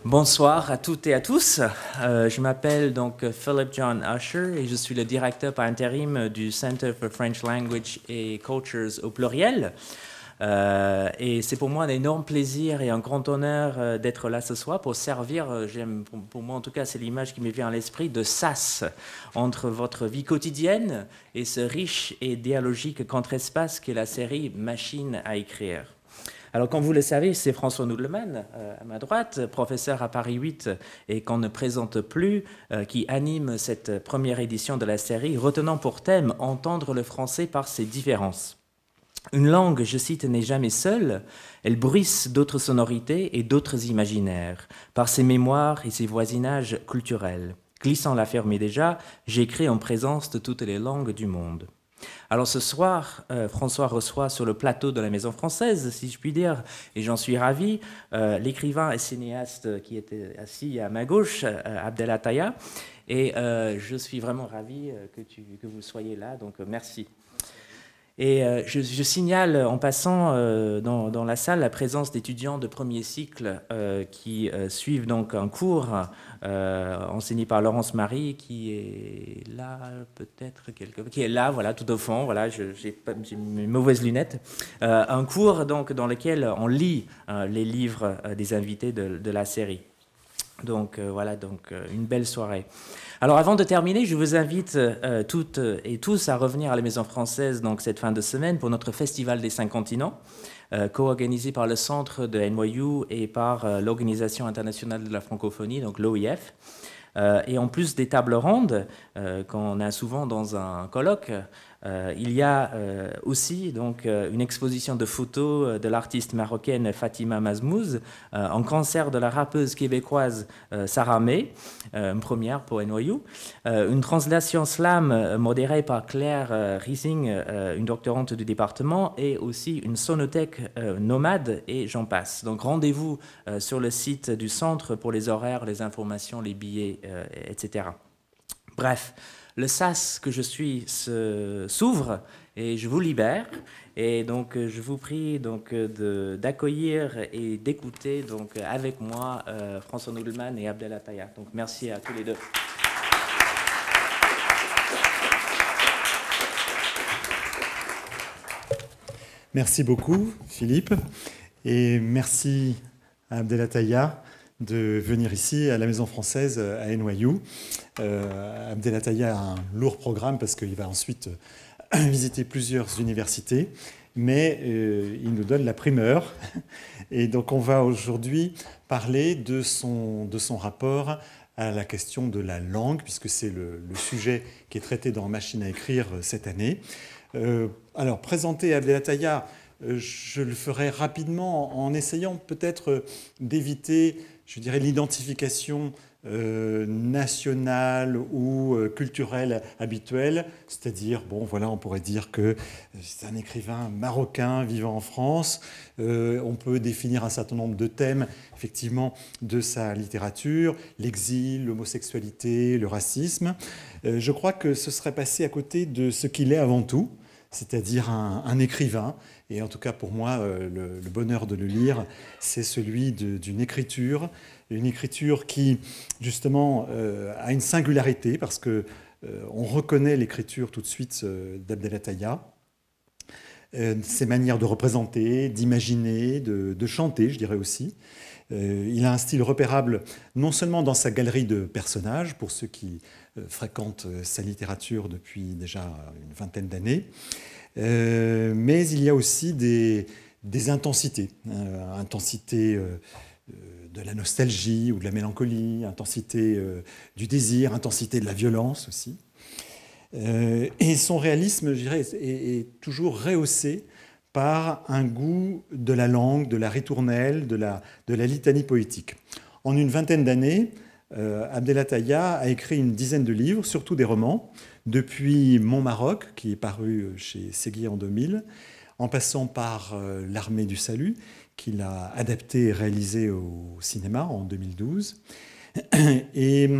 Bonsoir à toutes et à tous. Je m'appelle donc Philip John Usher et je suis le directeur par intérim du Center for French Language and Cultures au pluriel. Et c'est pour moi un énorme plaisir et un grand honneur d'être là ce soir pour servir, pour moi en tout cas c'est l'image qui me vient à l'esprit, de sas entre votre vie quotidienne et ce riche et dialogique contre-espace qu'est la série Machine à écrire. Alors, comme vous le savez, c'est François Noodleman, à ma droite, professeur à Paris 8 et qu'on ne présente plus, qui anime cette première édition de la série, retenant pour thème « Entendre le français par ses différences ». Une langue, je cite, n'est jamais seule, elle bruisse d'autres sonorités et d'autres imaginaires, par ses mémoires et ses voisinages culturels. Glissant l'affirmer déjà, j'écris en présence de toutes les langues du monde. Alors ce soir, François reçoit sur le plateau de la Maison Française, si je puis dire, et j'en suis ravi, l'écrivain et cinéaste qui était assis à ma gauche, Abdel Attaya, et je suis vraiment ravi que vous soyez là, donc merci. Et je signale en passant dans la salle la présence d'étudiants de premier cycle qui suivent donc un cours enseigné par Laurence Marie, qui est là peut-être qui est là, voilà, tout au fond. Voilà, j'ai mes mauvaises lunettes. Un cours donc dans lequel on lit les livres des invités de la série. Donc voilà, donc une belle soirée. Alors avant de terminer, je vous invite toutes et tous à revenir à la Maison Française donc cette fin de semaine pour notre Festival des 5 continents, co-organisé par le Centre de NYU et par l'Organisation internationale de la francophonie, donc l'OIF. Et en plus des tables rondes qu'on a souvent dans un colloque, il y a aussi donc une exposition de photos de l'artiste marocaine Fatima Mazmouz, un concert de la rappeuse québécoise Sarah May, une première pour NYU, une translation slam modérée par Claire Riesing, une doctorante du département, et aussi une sonothèque nomade, et j'en passe. Donc rendez-vous sur le site du centre pour les horaires, les informations, les billets, etc. Bref, le sas que je suis s'ouvre et je vous libère. Et donc, je vous prie donc d'accueillir et d'écouter donc avec moi François Noodleman et Abdel Attaya. Donc, merci à tous les deux. Merci beaucoup, Philippe, et merci à Abdel Attaya de venir ici à la Maison Française à NYU. Abdel Attaya a un lourd programme parce qu'il va ensuite visiter plusieurs universités, mais il nous donne la primeur. Et donc on va aujourd'hui parler de son rapport à la question de la langue, puisque c'est le sujet qui est traité dans Machine à écrire cette année. Alors, présenter Abdel Attaya, je le ferai rapidement en essayant peut-être d'éviter, je dirais, l'identification nationale ou culturelle habituelle, c'est-à-dire, bon, voilà, on pourrait dire que c'est un écrivain marocain vivant en France. On peut définir un certain nombre de thèmes, effectivement, de sa littérature, l'exil, l'homosexualité, le racisme. Je crois que ce serait passé à côté de ce qu'il est avant tout, c'est-à-dire un écrivain. Et en tout cas, pour moi, le bonheur de le lire, c'est celui d'une écriture, une écriture qui, justement, a une singularité, parce que on reconnaît l'écriture tout de suite d'Abdel Attaya, ses manières de représenter, d'imaginer, de chanter, je dirais aussi. Il a un style repérable non seulement dans sa galerie de personnages, pour ceux qui fréquentent sa littérature depuis déjà une vingtaine d'années, mais il y a aussi des intensités, intensité de la nostalgie ou de la mélancolie, intensité du désir, intensité de la violence aussi. Et son réalisme, je dirais, est toujours rehaussé par un goût de la langue, de la ritournelle, de la litanie poétique. En une vingtaine d'années, Abdel Attaya a écrit une dizaine de livres, surtout des romans, depuis Mon Maroc, qui est paru chez Séguier en 2000, en passant par L'Armée du Salut, qu'il a adapté et réalisé au cinéma en 2012, et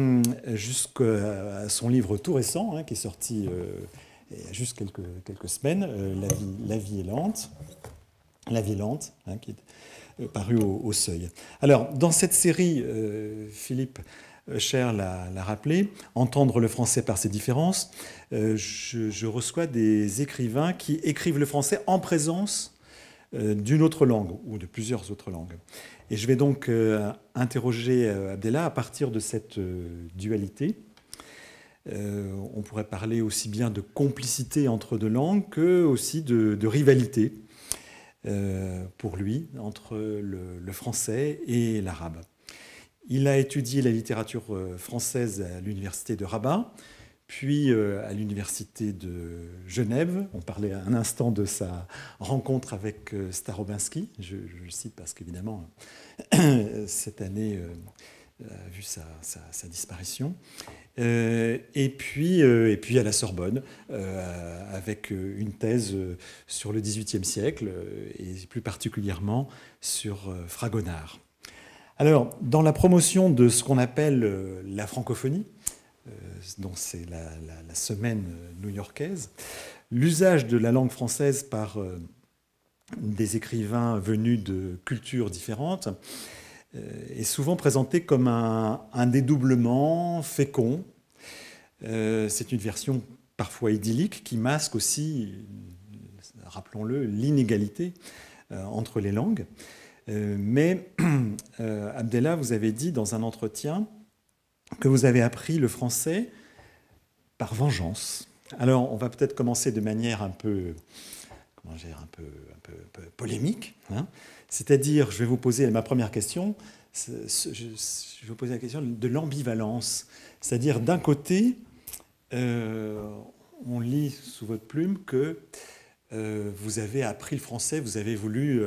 jusqu'à son livre tout récent, qui est sorti il y a juste quelques semaines, La vie est lente. La Violente, hein, qui est paru au Seuil. Alors, dans cette série, Philippe Cher l'a rappelé, Entendre le français par ses différences, je reçois des écrivains qui écrivent le français en présence d'une autre langue, ou de plusieurs autres langues. Et je vais donc interroger Abdellah à partir de cette dualité. On pourrait parler aussi bien de complicité entre deux langues que aussi de rivalité pour lui entre le français et l'arabe. Il a étudié la littérature française à l'université de Rabat, puis à l'université de Genève. On parlait un instant de sa rencontre avec Starobinsky. Je le cite parce qu'évidemment, cette année a vu sa disparition. Et puis à la Sorbonne, avec une thèse sur le XVIIIe siècle, et plus particulièrement sur Fragonard. Alors, dans la promotion de ce qu'on appelle la francophonie, dont c'est la semaine new-yorkaise, l'usage de la langue française par des écrivains venus de cultures différentes est souvent présenté comme un dédoublement fécond. C'est une version parfois idyllique qui masque aussi, rappelons-le, l'inégalité entre les langues. Mais Abdellah, vous avez dit dans un entretien que vous avez appris le français par vengeance. Alors, on va peut-être commencer de manière un peu polémique, hein. C'est-à-dire, je vais vous poser ma première question, je vais vous poser la question de l'ambivalence. C'est-à-dire, d'un côté, on lit sous votre plume que vous avez appris le français, vous avez voulu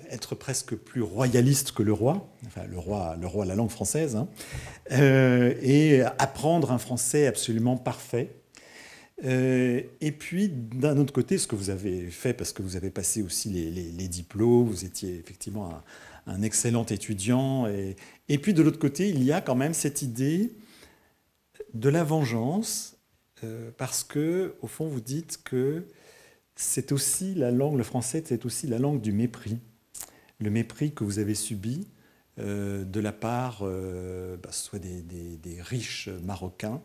être presque plus royaliste que le roi, enfin le roi, la langue française, hein, et apprendre un français absolument parfait. Et puis, d'un autre côté, ce que vous avez fait, parce que vous avez passé aussi les diplômes, vous étiez effectivement un excellent étudiant, et puis de l'autre côté, il y a quand même cette idée de la vengeance, parce que, au fond, vous dites que c'est aussi la langue, le français, c'est aussi la langue du mépris. Le mépris que vous avez subi de la part soit des riches Marocains,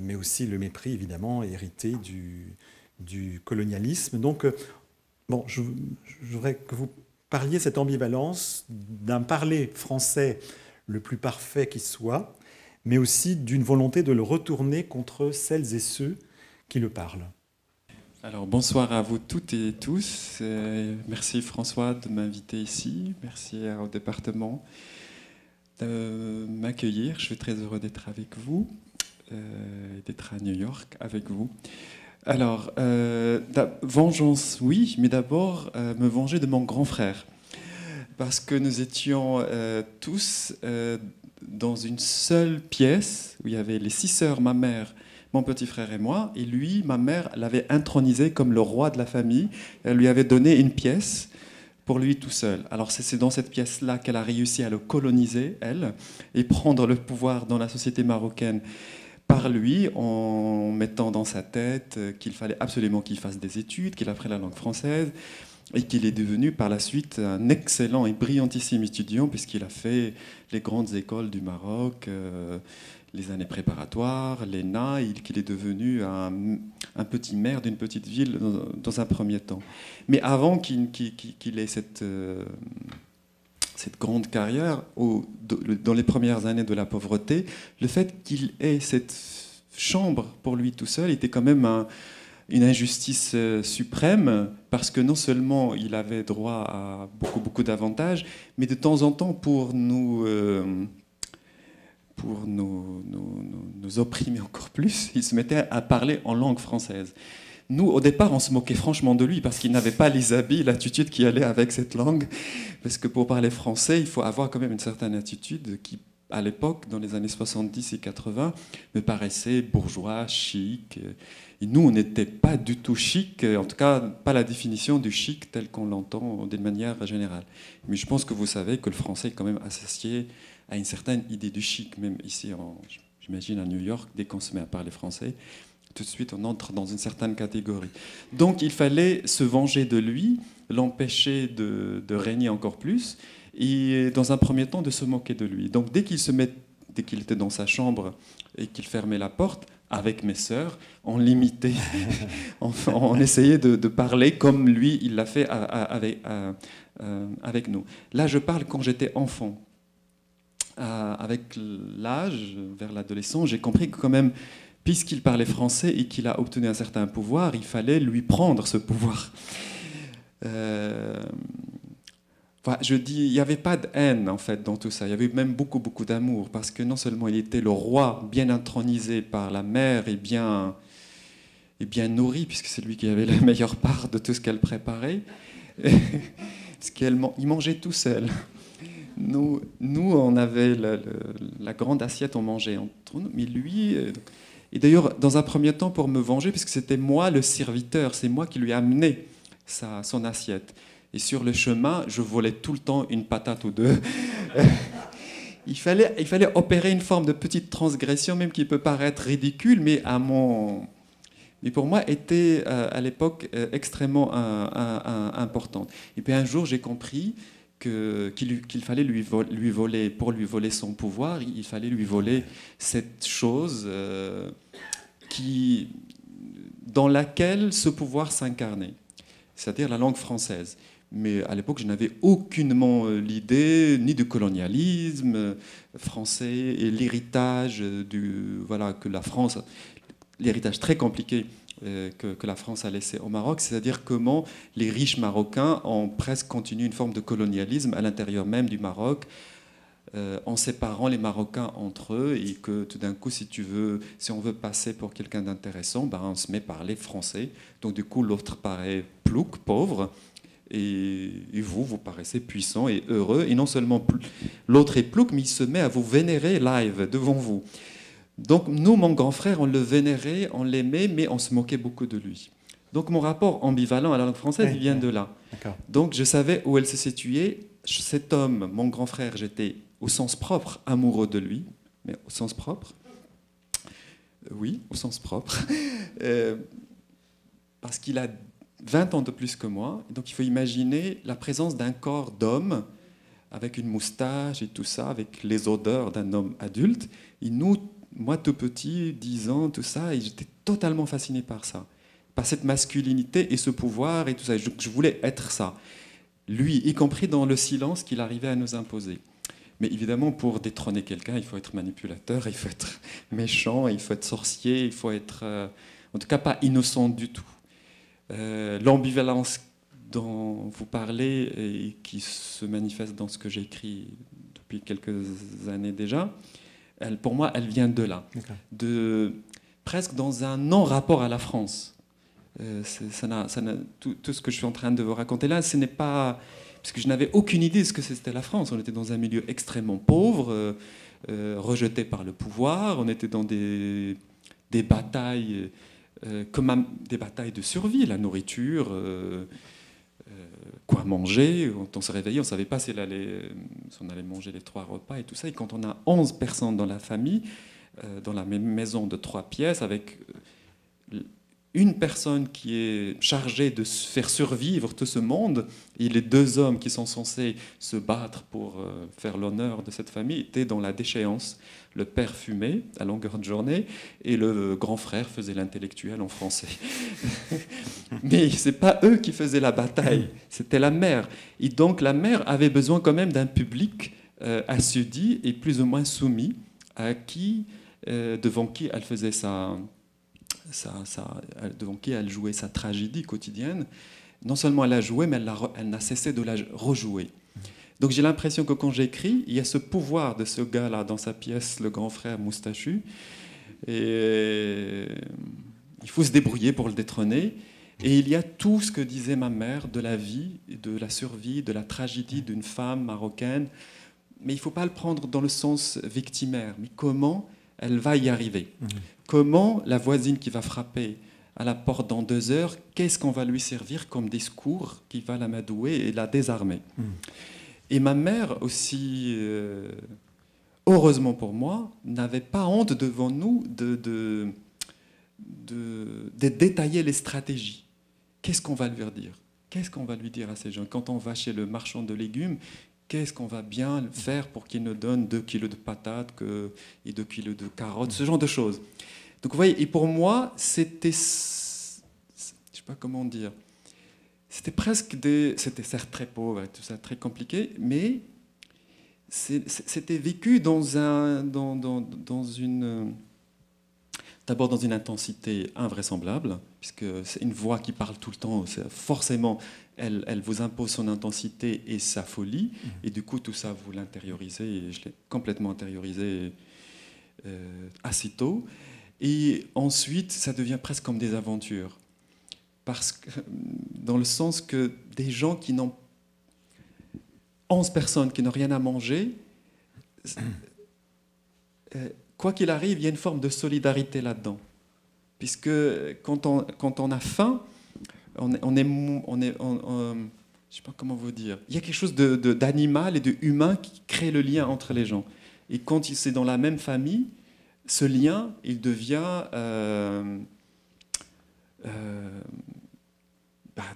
mais aussi le mépris, évidemment, hérité du colonialisme. Donc, bon, je voudrais que vous parliez cette ambivalence d'un parler français le plus parfait qui soit, mais aussi d'une volonté de le retourner contre celles et ceux qui le parlent. Alors, bonsoir à vous toutes et tous. Merci François de m'inviter ici. Merci au département de m'accueillir. Je suis très heureux d'être avec vous, d'être à New York avec vous. Alors, vengeance, oui, mais d'abord me venger de mon grand frère. Parce que nous étions tous dans une seule pièce où il y avait les 6 sœurs, ma mère, mon petit frère et moi, et lui, ma mère, l'avait intronisé comme le roi de la famille. Elle lui avait donné une pièce pour lui tout seul. Alors c'est dans cette pièce-là qu'elle a réussi à le coloniser, elle, et prendre le pouvoir dans la société marocaine par lui, en mettant dans sa tête qu'il fallait absolument qu'il fasse des études, qu'il apprenne la langue française, et qu'il est devenu par la suite un excellent et brillantissime étudiant, puisqu'il a fait les grandes écoles du Maroc, les années préparatoires, l'ENA, qu'il est devenu un petit maire d'une petite ville dans un premier temps. Mais avant qu'il ait cette grande carrière, dans les premières années de la pauvreté, le fait qu'il ait cette chambre pour lui tout seul était quand même une injustice suprême, parce que non seulement il avait droit à beaucoup d'avantages, mais de temps en temps, pour nous opprimer encore plus, il se mettait à parler en langue française. Nous, au départ, on se moquait franchement de lui parce qu'il n'avait pas les habits, l'attitude qui allait avec cette langue. Parce que pour parler français, il faut avoir quand même une certaine attitude qui, à l'époque, dans les années 70 et 80, me paraissait bourgeois, chic. Et nous, on n'était pas du tout chic, en tout cas, pas la définition du chic tel qu'on l'entend d'une manière générale. Mais je pense que vous savez que le français est quand même associé à une certaine idée du chic, même ici, j'imagine à New York, dès qu'on se met à parler français, Tout de suite, on entre dans une certaine catégorie. Donc, il fallait se venger de lui, l'empêcher de régner encore plus, et dans un premier temps, de se moquer de lui. Donc, dès qu'il était dans sa chambre et qu'il fermait la porte, avec mes sœurs, on l'imitait, on essayait de parler comme lui, il l'a fait avec nous. Là, je parle quand j'étais enfant. Avec l'âge, vers l'adolescence, j'ai compris que quand même, puisqu'il parlait français et qu'il a obtenu un certain pouvoir, il fallait lui prendre ce pouvoir. Voilà, je dis, il n'y avait pas de haine en fait dans tout ça, il y avait même beaucoup, beaucoup d'amour, parce que non seulement il était le roi bien intronisé par la mère et bien nourri, puisque c'est lui qui avait la meilleure part de tout ce qu'elle préparait, parce il mangeait tout seul. Nous on avait la grande assiette, on mangeait entre nous, mais lui... Et d'ailleurs, dans un premier temps, pour me venger, puisque c'était moi le serviteur, c'est moi qui lui amenais son assiette. Et sur le chemin, je volais tout le temps une patate ou deux. il fallait opérer une forme de petite transgression, même qui peut paraître ridicule, mais pour moi était à l'époque extrêmement importante. Et puis un jour, j'ai compris qu'il fallait lui voler, pour lui voler son pouvoir, il fallait lui voler cette chose dans laquelle ce pouvoir s'incarnait, c'est-à-dire la langue française. Mais à l'époque, je n'avais aucunement l'idée ni du colonialisme français et l'héritage que la France, l'héritage très compliqué que la France a laissé au Maroc, c'est-à-dire comment les riches Marocains ont presque continué une forme de colonialisme à l'intérieur même du Maroc, en séparant les Marocains entre eux, et que tout d'un coup, si on veut passer pour quelqu'un d'intéressant, on se met par les Français. Donc du coup, l'autre paraît plouc, pauvre, et vous paraissez puissant et heureux, et non seulement l'autre est plouc, mais il se met à vous vénérer live devant vous. Donc nous, mon grand frère, on le vénérait, on l'aimait, mais on se moquait beaucoup de lui. Donc mon rapport ambivalent à la langue française, il vient de là. Donc je savais où elle se situait. Cet homme, mon grand frère, j'étais au sens propre amoureux de lui, mais au sens propre. Oui, au sens propre. Parce qu'il a 20 ans de plus que moi. Donc il faut imaginer la présence d'un corps d'homme avec une moustache et tout ça, avec les odeurs d'un homme adulte. Et moi tout petit, 10 ans, tout ça, et j'étais totalement fasciné par ça, par cette masculinité et ce pouvoir et tout ça. Je voulais être ça. Lui, y compris dans le silence qu'il arrivait à nous imposer. Mais évidemment, pour détrôner quelqu'un, il faut être manipulateur, il faut être méchant, il faut être sorcier, il faut être, en tout cas, pas innocent du tout. L'ambivalence dont vous parlez et qui se manifeste dans ce que j'écris depuis quelques années déjà, pour moi, elle vient de là, presque dans un non-rapport à la France. Tout ce que je suis en train de vous raconter là, ce n'est pas... Parce que je n'avais aucune idée de ce que c'était la France. On était dans un milieu extrêmement pauvre, rejeté par le pouvoir. On était dans des batailles, comme des batailles de survie, la nourriture, quoi manger. Quand on se réveillait, on ne savait pas si on allait manger les 3 repas et tout ça. Et quand on a 11 personnes dans la famille, dans la même maison de 3 pièces, avec une personne qui est chargée de faire survivre tout ce monde, et les 2 hommes qui sont censés se battre pour faire l'honneur de cette famille étaient dans la déchéance. Le père fumait à longueur de journée et le grand frère faisait l'intellectuel en français. Mais ce n'est pas eux qui faisaient la bataille, c'était la mère. Et donc la mère avait besoin quand même d'un public assoudi et plus ou moins soumis, devant qui elle faisait devant qui elle jouait sa tragédie quotidienne. Non seulement elle la jouait, mais elle n'a cessé de la rejouer. Donc j'ai l'impression que quand j'écris, il y a ce pouvoir de ce gars-là dans sa pièce, le grand frère moustachu, et il faut se débrouiller pour le détrôner. Et il y a tout ce que disait ma mère de la vie, de la survie, de la tragédie d'une femme marocaine. Mais il ne faut pas le prendre dans le sens victimaire. Mais comment elle va y arriver? Comment la voisine qui va frapper à la porte dans 2 heures, qu'est-ce qu'on va lui servir comme discours qui va l'amadouer et la désarmer? Et ma mère aussi, heureusement pour moi, n'avait pas honte devant nous de détailler les stratégies. Qu'est-ce qu'on va lui dire? Qu'est-ce qu'on va lui dire à ces gens? Quand on va chez le marchand de légumes, qu'est-ce qu'on va bien faire pour qu'il nous donne 2 kilos de patates et 2 kilos de carottes, ce genre de choses. Donc vous voyez, et pour moi, c'était, je ne sais pas comment dire, c'était certes très pauvre et tout ça, très compliqué, mais c'était vécu d'abord dans une intensité invraisemblable, puisque c'est une voix qui parle tout le temps, forcément, elle vous impose son intensité et sa folie, et du coup, tout ça, vous l'intériorisez, et je l'ai complètement intériorisé assez tôt. Et ensuite, ça devient presque comme des aventures, parce que, dans le sens que des gens qui n'ont 11 personnes qui n'ont rien à manger, quoi qu'il arrive, il y a une forme de solidarité là-dedans. Puisque quand on a faim, on est je ne sais pas comment vous dire, il y a quelque chose d'animal et de humain qui crée le lien entre les gens. Et quand c'est dans la même famille, ce lien, il devient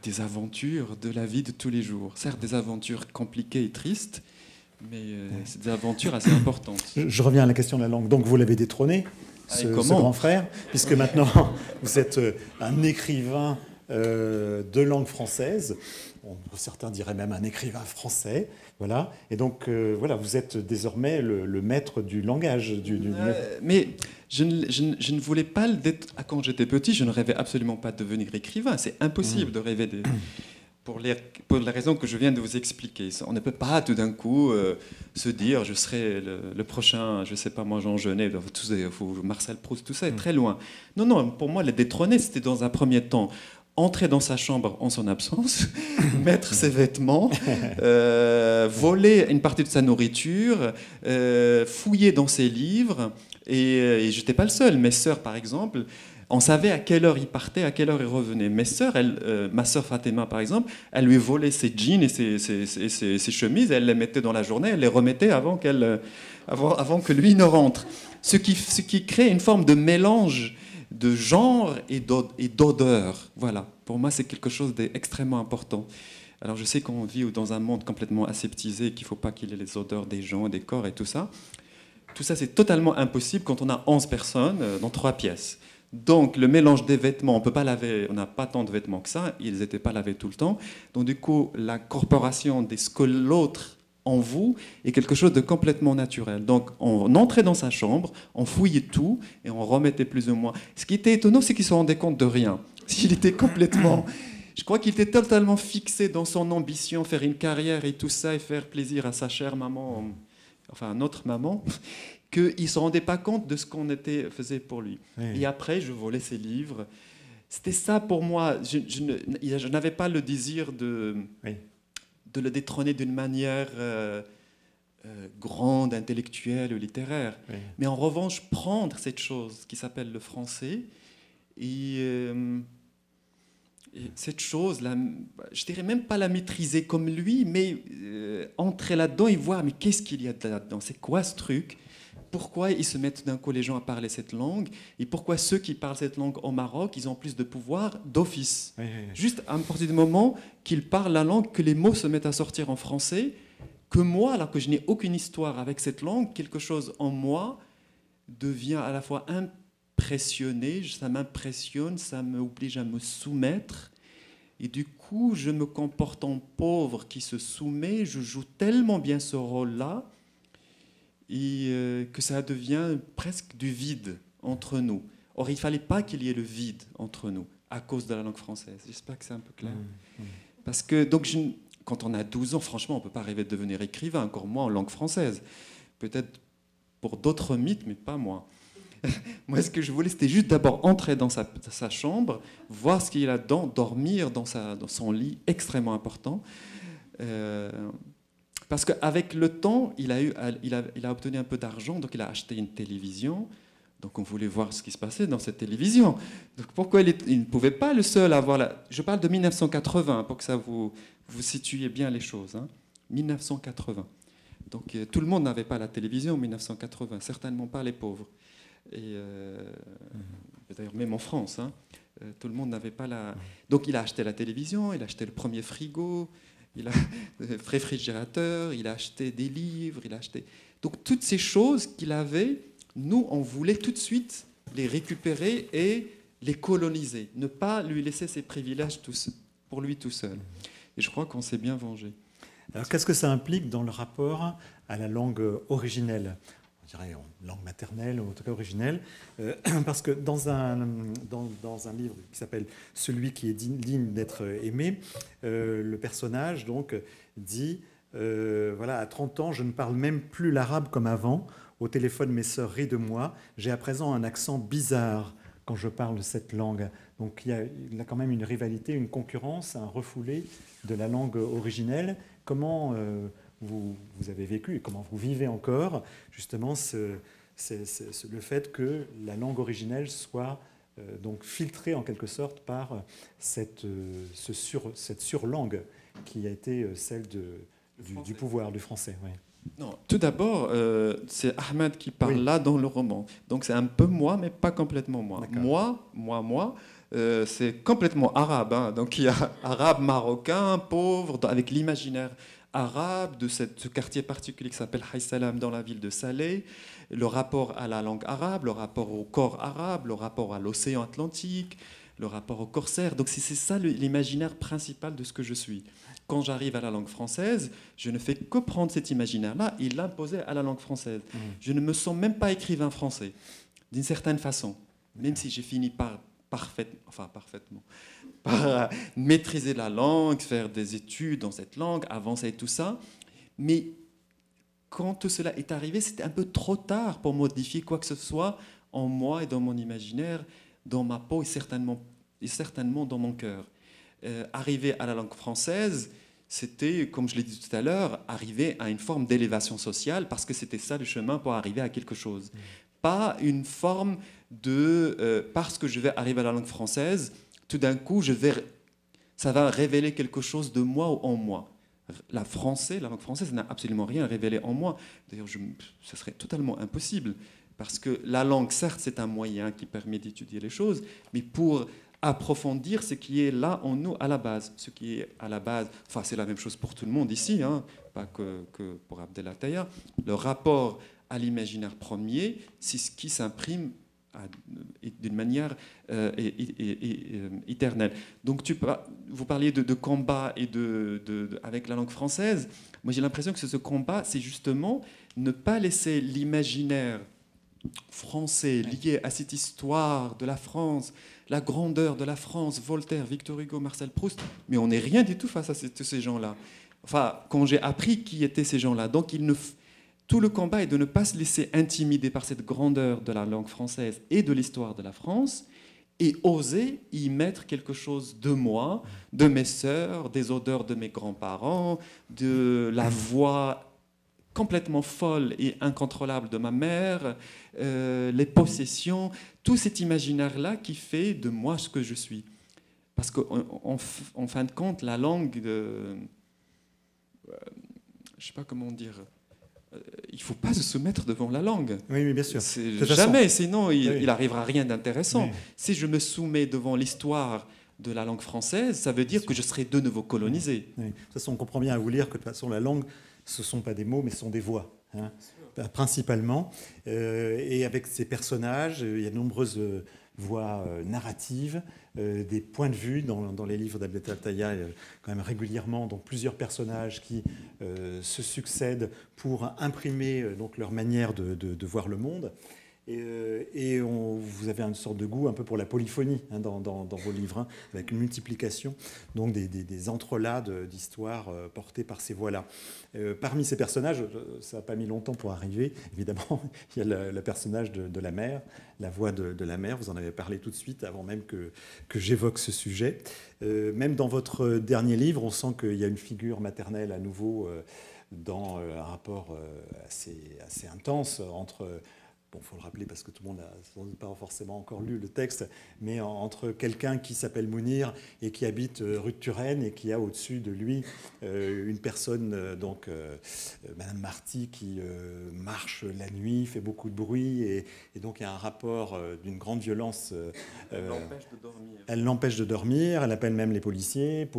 des aventures de la vie de tous les jours. Certes, des aventures compliquées et tristes, mais c'est des aventures assez importantes. Je reviens à la question de la langue. Donc vous l'avez détrôné, ce grand frère, puisque maintenant vous êtes un écrivain de langue française. Certains diraient même un écrivain français. Voilà. Et donc voilà, vous êtes désormais le maître du langage. Mais je ne voulais pas d'être. Quand j'étais petit, je ne rêvais absolument pas de devenir écrivain. C'est impossible de rêver pour la raison que je viens de vous expliquer. On ne peut pas tout d'un coup se dire je serai le prochain, je ne sais pas moi, Jean Genet, Marcel Proust, tout ça est très loin. Non, pour moi, le détrôner, c'était dans un premier temps entrer dans sa chambre en son absence, mettre ses vêtements, voler une partie de sa nourriture, fouiller dans ses livres. Et je n'étais pas le seul. Mes sœurs, par exemple, on savait à quelle heure il partait, à quelle heure il revenait. Mes sœurs, ma sœur Fatima, par exemple, elle lui volait ses jeans et ses chemises, elle les mettait dans la journée, elle les remettait avant que lui ne rentre. Ce qui crée une forme de mélange de genre et d'odeur. Voilà, pour moi, c'est quelque chose d'extrêmement important. Alors, je sais qu'on vit dans un monde complètement aseptisé, qu'il ne faut pas qu'il y ait les odeurs des gens, des corps et tout ça. Tout ça, c'est totalement impossible quand on a 11 personnes dans 3 pièces. Donc, le mélange des vêtements, on peut pas laver, on n'a pas tant de vêtements que ça, ils n'étaient pas lavés tout le temps. Donc, du coup, la corporation de ce que l'autre en vous est quelque chose de complètement naturel. Donc, on entrait dans sa chambre, on fouillait tout et on remettait plus ou moins. Ce qui était étonnant, c'est qu'il se rendait compte de rien. Il était complètement... Je crois qu'il était totalement fixé dans son ambition, faire une carrière et tout ça, et faire plaisir à sa chère maman, enfin à notre maman, qu'il ne se rendait pas compte de ce qu'on faisait pour lui. Oui. Et après, je volais ses livres. C'était ça pour moi. Je n'avais pas le désir de le détrôner d'une manière grande, intellectuelle ou littéraire. Oui. Mais en revanche, prendre cette chose qui s'appelle le français et cette chose-là, je dirais même pas la maîtriser comme lui, mais entrer là-dedans et voir, mais qu'est-ce qu'il y a là-dedans? C'est quoi ce truc? Pourquoi ils se mettent d'un coup les gens à parler cette langue? Et pourquoi ceux qui parlent cette langue au Maroc, ils ont plus de pouvoir d'office? Oui. Juste à partir du moment qu'ils parlent la langue, que les mots se mettent à sortir en français, que moi, alors que je n'ai aucune histoire avec cette langue, quelque chose en moi devient à la fois impressionné, ça m'impressionne, ça m'oblige à me soumettre. Et du coup, je me comporte en pauvre qui se soumet, je joue tellement bien ce rôle-là, et que ça devient presque du vide entre nous. Or, il ne fallait pas qu'il y ait le vide entre nous à cause de la langue française. J'espère que c'est un peu clair. Parce que donc, quand on a 12 ans, franchement, on ne peut pas rêver de devenir écrivain, encore moins en langue française. Peut-être pour d'autres mythes, mais pas moi. Moi, ce que je voulais, c'était juste d'abord entrer dans sa chambre, voir ce qu'il y a là-dedans, dormir dans son lit, extrêmement important. Parce qu'avec le temps, il a obtenu un peu d'argent, donc il a acheté une télévision. Donc on voulait voir ce qui se passait dans cette télévision. Donc pourquoi il ne pouvait pas le seul avoir Je parle de 1980, pour que ça vous situiez bien les choses. Hein. 1980. Donc tout le monde n'avait pas la télévision en 1980, certainement pas les pauvres. Et d'ailleurs même en France, hein, tout le monde n'avait pas la... Donc il a acheté la télévision, il a acheté le premier frigo, il a le réfrigérateur, il a acheté des livres, il a acheté... Donc toutes ces choses qu'il avait, nous, on voulait tout de suite les récupérer et les coloniser, ne pas lui laisser ses privilèges pour lui tout seul. Et je crois qu'on s'est bien vengé. Alors qu'est-ce que ça implique dans le rapport à la langue originelle ? On dirait langue maternelle, ou en tout cas originelle, parce que dans un livre qui s'appelle « Celui qui est digne d'être aimé », le personnage donc dit voilà, à 30 ans, je ne parle même plus l'arabe comme avant. Au téléphone, mes sœurs rient de moi. J'ai à présent un accent bizarre quand je parle cette langue. Donc il y a quand même une rivalité, une concurrence, un refoulé de la langue originelle. Comment vous avez vécu et comment vous vivez encore justement le fait que la langue originelle soit donc filtrée en quelque sorte par cette surlangue qui a été celle du pouvoir du français. Oui. Non, tout d'abord, c'est Ahmed qui parle là dans le roman. Donc c'est un peu moi, mais pas complètement moi. Moi, c'est complètement arabe. Hein. Donc il y a arabe marocain, pauvre, avec l'imaginaire arabe de ce quartier particulier qui s'appelle Haï Salam dans la ville de Salé, le rapport à la langue arabe, le rapport au corps arabe, le rapport à l'océan Atlantique, le rapport aux corsaires. Donc c'est ça l'imaginaire principal de ce que je suis. Quand j'arrive à la langue française, je ne fais que prendre cet imaginaire-là et l'imposer à la langue française. Je ne me sens même pas écrivain français, d'une certaine façon, même si j'ai fini par parfaitement, par maîtriser la langue, faire des études dans cette langue, avancer et tout ça. Mais quand tout cela est arrivé, c'était un peu trop tard pour modifier quoi que ce soit en moi et dans mon imaginaire, dans ma peau et certainement dans mon cœur. Arriver à la langue française, c'était, comme je l'ai dit tout à l'heure, arriver à une forme d'élévation sociale, parce que c'était ça le chemin pour arriver à quelque chose. Pas une forme de... parce que je vais arriver à la langue française, tout d'un coup, ça va révéler quelque chose de moi ou en moi. La langue française n'a absolument rien à révéler en moi. D'ailleurs, ce serait totalement impossible, parce que la langue, certes, c'est un moyen qui permet d'étudier les choses, mais pour approfondir ce qui est là en nous à la base. Ce qui est à la base, enfin c'est la même chose pour tout le monde ici, hein, pas que pour Abdelataya. Le rapport à l'imaginaire premier, c'est ce qui s'imprime d'une manière éternelle. Donc vous parliez de combat et avec la langue française. Moi j'ai l'impression que ce combat, c'est justement ne pas laisser l'imaginaire français lié à cette histoire de la France, la grandeur de la France, Voltaire, Victor Hugo, Marcel Proust, mais on n'est rien du tout face à tous ces gens-là. Enfin, quand j'ai appris qui étaient ces gens-là, donc tout le combat est de ne pas se laisser intimider par cette grandeur de la langue française et de l'histoire de la France, et oser y mettre quelque chose de moi, de mes sœurs, des odeurs de mes grands-parents, de la voix complètement folle et incontrôlable de ma mère, les possessions, tout cet imaginaire-là qui fait de moi ce que je suis. Parce qu'en fin de compte, la langue, je ne sais pas comment dire, il ne faut pas se soumettre devant la langue. Oui, bien sûr. Jamais, sinon il n'arrivera rien d'intéressant. Oui. Si je me soumets devant l'histoire de la langue française, ça veut dire que je serai de nouveau colonisé. Oui. De toute façon, on comprend bien à vous lire que de toute façon, la langue, ce ne sont pas des mots, mais ce sont des voix, hein, principalement. Et avec ces personnages, il y a de nombreuses voix narratives, des points de vue dans les livres d'Abdelataya, quand même régulièrement, donc plusieurs personnages qui se succèdent pour imprimer donc leur manière de voir le monde. Et vous avez une sorte de goût un peu pour la polyphonie hein, dans vos livres, hein, avec une multiplication donc des entrelacs d'histoires portées par ces voix-là. Parmi ces personnages, ça n'a pas mis longtemps pour arriver, évidemment, il y a le personnage de la mère, la voix de la mère, vous en avez parlé tout de suite avant même que j'évoque ce sujet. Même dans votre dernier livre, on sent qu'il y a une figure maternelle à nouveau dans un rapport assez intense entre bon, il faut le rappeler parce que tout le monde n'a sans doute pas forcément encore lu le texte, mais entre quelqu'un qui s'appelle Mounir et qui habite rue de Turenne et qui a au-dessus de lui une personne, donc Madame Marty, qui marche la nuit, fait beaucoup de bruit, et donc il y a un rapport d'une grande violence. Elle l'empêche de dormir. Elle l'empêche de dormir, elle appelle même les policiers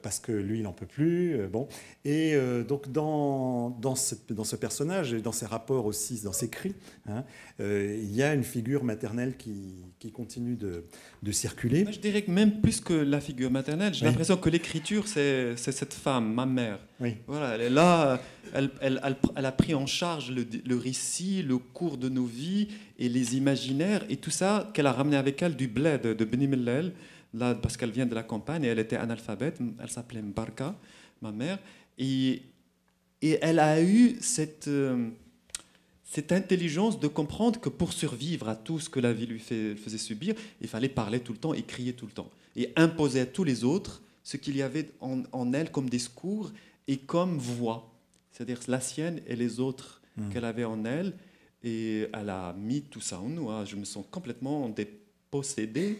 parce que lui, il n'en peut plus. Bon. Et donc dans ce personnage, et dans ses rapports aussi, dans ses cris, hein, il y a une figure maternelle qui continue de circuler. Moi, je dirais que même plus que la figure maternelle, j'ai l'impression que l'écriture, c'est cette femme, ma mère. Oui. Voilà, elle est là, elle a pris en charge le récit, le cours de nos vies et les imaginaires et tout ça qu'elle a ramené avec elle du bled de Beni Mellel, là, parce qu'elle vient de la campagne et elle était analphabète, elle s'appelait Mbarka, ma mère, et elle a eu cette intelligence de comprendre que pour survivre à tout ce que la vie lui faisait subir, il fallait parler tout le temps et crier tout le temps. Et imposer à tous les autres ce qu'il y avait en elle comme discours et comme voix. C'est-à-dire la sienne et les autres qu'elle avait en elle. Et elle a mis tout ça en nous. Hein. Je me sens complètement dépossédé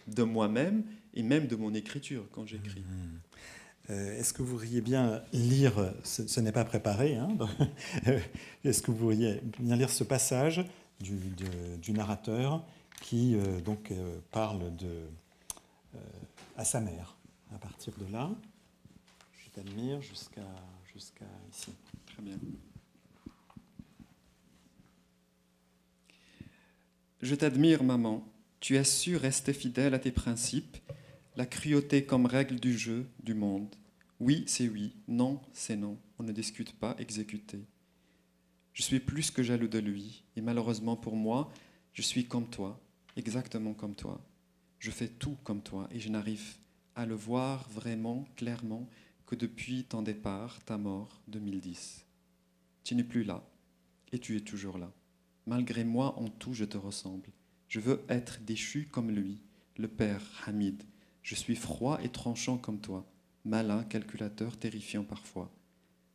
de moi-même et même de mon écriture quand j'écris. Est-ce que vous voudriez bien lire, ce n'est pas préparé, hein, est-ce que vous voudriez bien lire ce passage du narrateur qui parle à sa mère, à partir de là, je t'admire jusqu'à ici. Très bien. Je t'admire, maman. Tu as su rester fidèle à tes principes, la cruauté comme règle du jeu, du monde. Oui, c'est oui. Non, c'est non. On ne discute pas, exécuter. Je suis plus que jaloux de lui, et malheureusement pour moi, je suis comme toi, exactement comme toi. Je fais tout comme toi, et je n'arrive à le voir vraiment, clairement, que depuis ton départ, ta mort, 2010. Tu n'es plus là, et tu es toujours là. Malgré moi, en tout, je te ressemble. Je veux être déchu comme lui, le père Hamid. Je suis froid et tranchant comme toi, malin, calculateur, terrifiant parfois.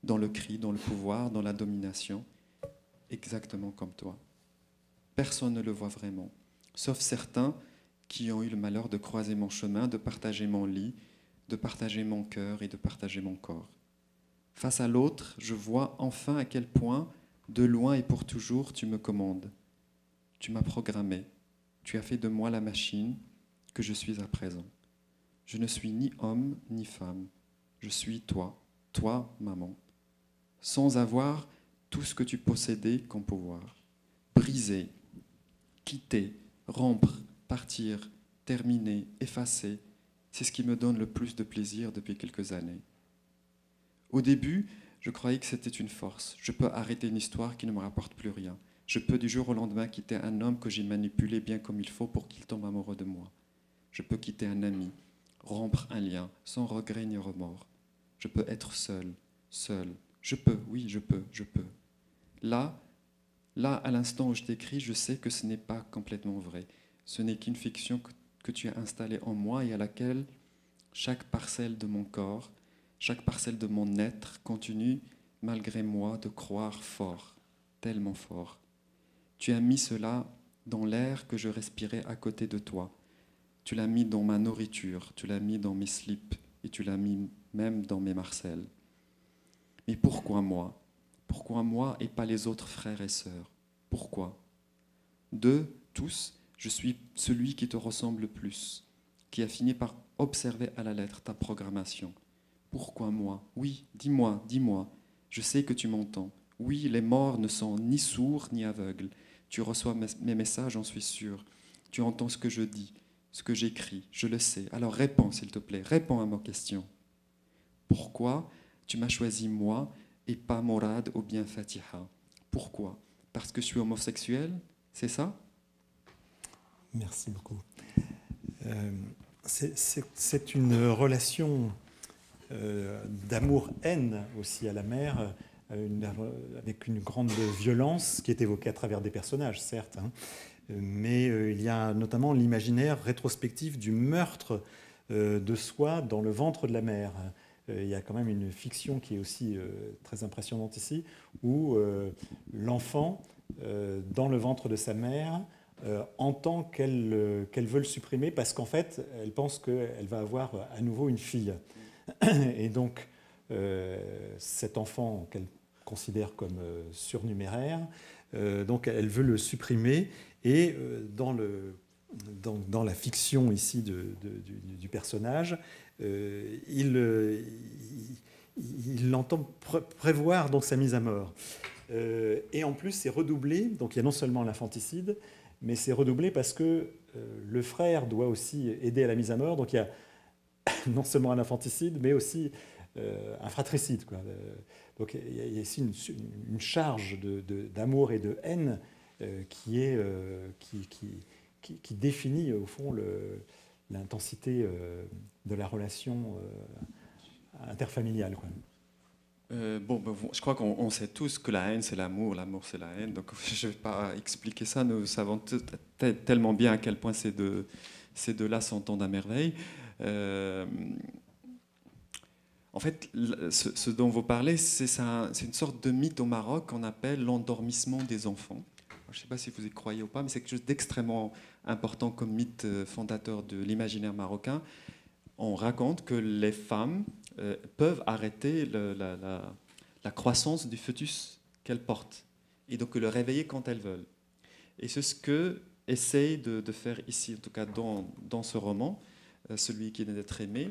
Dans le cri, dans le pouvoir, dans la domination, exactement comme toi. Personne ne le voit vraiment, sauf certains qui ont eu le malheur de croiser mon chemin, de partager mon lit, de partager mon cœur et de partager mon corps. Face à l'autre, je vois enfin à quel point, de loin et pour toujours, tu me commandes. Tu m'as programmé, tu as fait de moi la machine que je suis à présent. Je ne suis ni homme ni femme, je suis toi, toi, maman, sans avoir tout ce que tu possédais comme pouvoir. Briser, quitter, rompre, partir, terminer, effacer, c'est ce qui me donne le plus de plaisir depuis quelques années. Au début, je croyais que c'était une force. Je peux arrêter une histoire qui ne me rapporte plus rien. Je peux du jour au lendemain quitter un homme que j'ai manipulé bien comme il faut pour qu'il tombe amoureux de moi. Je peux quitter un ami, rompre un lien, sans regret ni remords. Je peux être seul, seul. Je peux, oui, je peux. Là, à l'instant où je t'écris, je sais que ce n'est pas complètement vrai. Ce n'est qu'une fiction que tu as installée en moi et à laquelle chaque parcelle de mon corps, chaque parcelle de mon être continue, malgré moi, de croire fort, tellement fort. Tu as mis cela dans l'air que je respirais à côté de toi. Tu l'as mis dans ma nourriture, tu l'as mis dans mes slips et tu l'as mis même dans mes marcelles. Mais pourquoi moi? Pourquoi moi et pas les autres frères et sœurs? Pourquoi? D'eux, tous, je suis celui qui te ressemble le plus, qui a fini par observer à la lettre ta programmation. Pourquoi moi? Oui, dis-moi, dis-moi. Je sais que tu m'entends. Oui, les morts ne sont ni sourds ni aveugles. Tu reçois mes messages, j'en suis sûr. Tu entends ce que je dis, ce que j'écris, je le sais. Alors réponds, s'il te plaît, réponds à ma question. Pourquoi tu m'as choisi moi et pas Morad ou bien Fatiha? Pourquoi? Parce que je suis homosexuel? C'est ça? Merci beaucoup. C'est une relation d'amour-haine aussi à la mère, avec une grande violence qui est évoquée à travers des personnages, certes, hein, mais il y a notamment l'imaginaire rétrospectif du meurtre de soi dans le ventre de la mère. Il y a quand même une fiction qui est aussi très impressionnante ici, où l'enfant dans le ventre de sa mère entend qu'elle veut le supprimer parce qu'en fait, elle pense qu'elle va avoir à nouveau une fille. Et donc, cet enfant qu'elle considère comme surnuméraire, donc elle veut le supprimer. Et dans la fiction ici du personnage, il entend prévoir donc sa mise à mort. Et en plus, c'est redoublé. Donc il y a non seulement l'infanticide, mais c'est redoublé parce que le frère doit aussi aider à la mise à mort. Donc il y a non seulement un infanticide, mais aussi un fratricide, quoi. Donc il y a ici une charge d'amour et de haine qui définit au fond l'intensité de la relation interfamiliale, quoi. Je crois qu'on sait tous que la haine c'est l'amour c'est la haine, donc je ne vais pas expliquer ça, nous savons tellement bien à quel point ces deux-là s'entendent à merveille. En fait, ce dont vous parlez, c'est une sorte de mythe au Maroc qu'on appelle l'endormissement des enfants. Je ne sais pas si vous y croyez ou pas, mais c'est quelque chose d'extrêmement important comme mythe fondateur de l'imaginaire marocain. On raconte que les femmes peuvent arrêter la croissance du fœtus qu'elles portent et donc le réveiller quand elles veulent. Et c'est ce que essaye de faire ici, en tout cas dans ce roman, celui qui vient d'être aimé,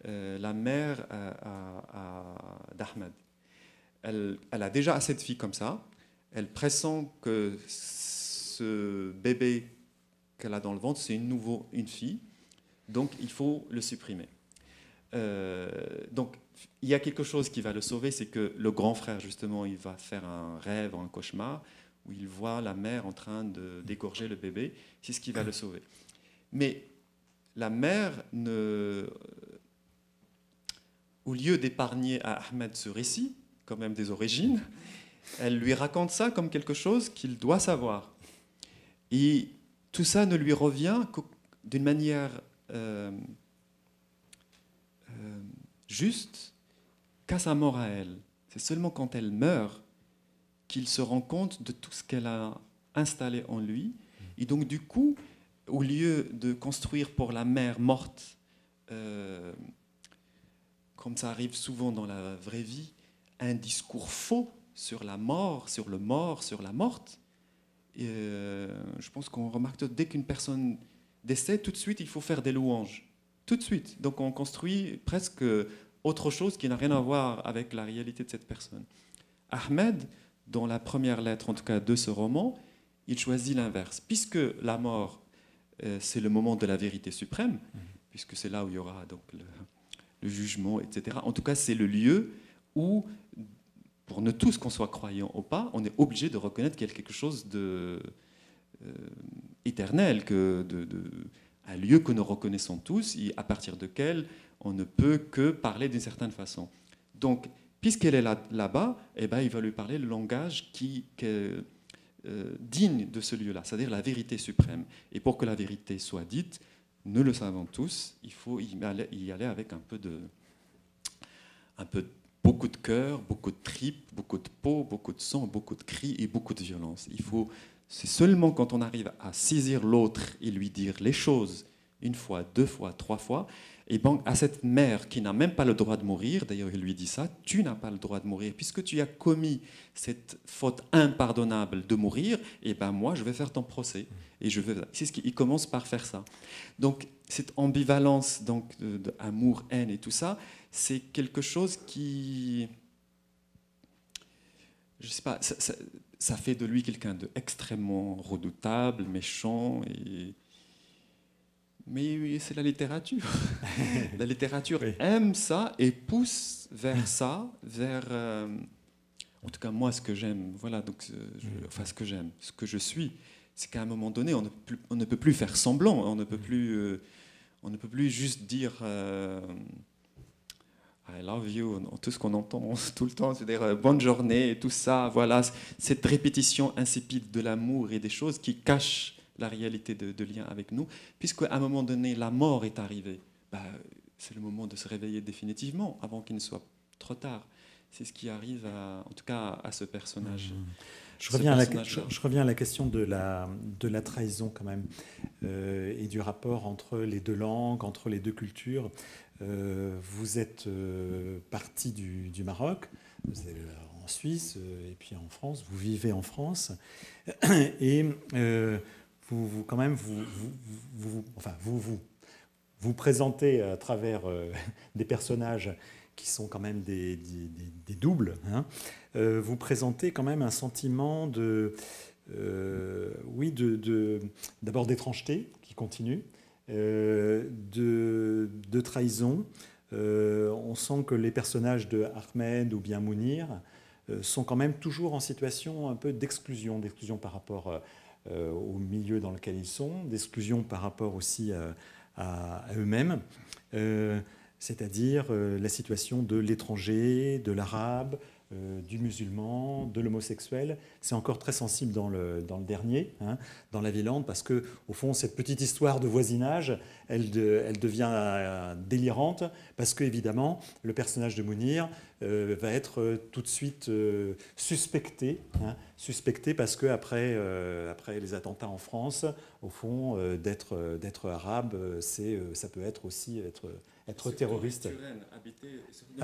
la mère d'Ahmed. Elle a déjà assez de filles comme ça. Elle pressent que ce bébé qu'elle a dans le ventre, c'est une fille. Donc il faut le supprimer. Donc il y a quelque chose qui va le sauver, c'est que le grand frère, justement, il va faire un rêve, un cauchemar, où il voit la mère en train d'égorger le bébé. C'est ce qui va le sauver. Mais la mère, au lieu d'épargner à Ahmed ce récit, quand même des origines, elle lui raconte ça comme quelque chose qu'il doit savoir. Et tout ça ne lui revient d'une manière juste qu'à sa mort à elle. C'est seulement quand elle meurt qu'il se rend compte de tout ce qu'elle a installé en lui. Et donc du coup, au lieu de construire pour la mère morte, comme ça arrive souvent dans la vraie vie, un discours faux sur la mort, sur le mort, sur la morte, je pense qu'on remarque que dès qu'une personne décède, tout de suite, il faut faire des louanges. Tout de suite. Donc on construit presque autre chose qui n'a rien à voir avec la réalité de cette personne. Ahmed, dans la première lettre, en tout cas, de ce roman, il choisit l'inverse. Puisque la mort, c'est le moment de la vérité suprême, puisque c'est là où il y aura donc le jugement, etc. En tout cas, c'est le lieu où, pour nous tous, qu'on soit croyants ou pas, on est obligé de reconnaître qu'il y a quelque chose d'éternel, un lieu que nous reconnaissons tous, et à partir duquel on ne peut que parler d'une certaine façon. Donc, puisqu'elle est là-bas, eh ben, il va lui parler le langage digne de ce lieu-là, c'est-à-dire la vérité suprême. Et pour que la vérité soit dite, nous le savons tous, il faut y aller avec beaucoup de cœur, beaucoup de tripes, beaucoup de peau, beaucoup de sang, beaucoup de cris et beaucoup de violence. C'est seulement quand on arrive à saisir l'autre et lui dire les choses une fois, deux fois, trois fois, et ben, à cette mère qui n'a même pas le droit de mourir, d'ailleurs il lui dit ça, tu n'as pas le droit de mourir, puisque tu as commis cette faute impardonnable de mourir, et ben moi je vais faire ton procès. Et c'est ce qu'il commence par faire ça. Donc cette ambivalence donc, d'amour, haine et tout ça, c'est quelque chose qui... Je sais pas, ça fait de lui quelqu'un d'extrêmement redoutable, méchant Mais c'est la littérature. La littérature oui. aime ça et pousse vers ça, en tout cas moi ce que j'aime, voilà, donc ce que j'aime, ce que je suis, c'est qu'à un moment donné on ne peut plus faire semblant, on ne peut plus juste dire I love you, tout ce qu'on entend tout le temps, c'est-à-dire bonne journée et tout ça, voilà, cette répétition insipide de l'amour et des choses qui cachent la réalité de lien avec nous, puisqu'à un moment donné, la mort est arrivée. C'est le moment de se réveiller définitivement, avant qu'il ne soit trop tard. c'est ce qui arrive, en tout cas, à ce personnage. Je reviens à la question de la trahison quand même, et du rapport entre les deux langues, entre les deux cultures. Vous êtes parti du Maroc, vous êtes en Suisse et puis en France, vous vivez en France, et vous quand même vous présentez à travers des personnages qui sont quand même des doubles, hein. Vous présentez quand même un sentiment d'abord d'étrangeté qui continue, de trahison. On sent que les personnages de Ahmed ou bien Mounir sont quand même toujours en situation un peu d'exclusion par rapport au milieu dans lequel ils sont, d'exclusion par rapport aussi à eux-mêmes. C'est-à-dire la situation de l'étranger, de l'arabe, du musulman, de l'homosexuel. C'est encore très sensible dans le dernier, hein, dans La Villante, parce que au fond, cette petite histoire de voisinage, elle devient délirante, parce que évidemment, le personnage de Mounir va être tout de suite suspecté, hein, suspecté parce que après les attentats en France, au fond, d'être arabe, ça peut être aussi être terroriste.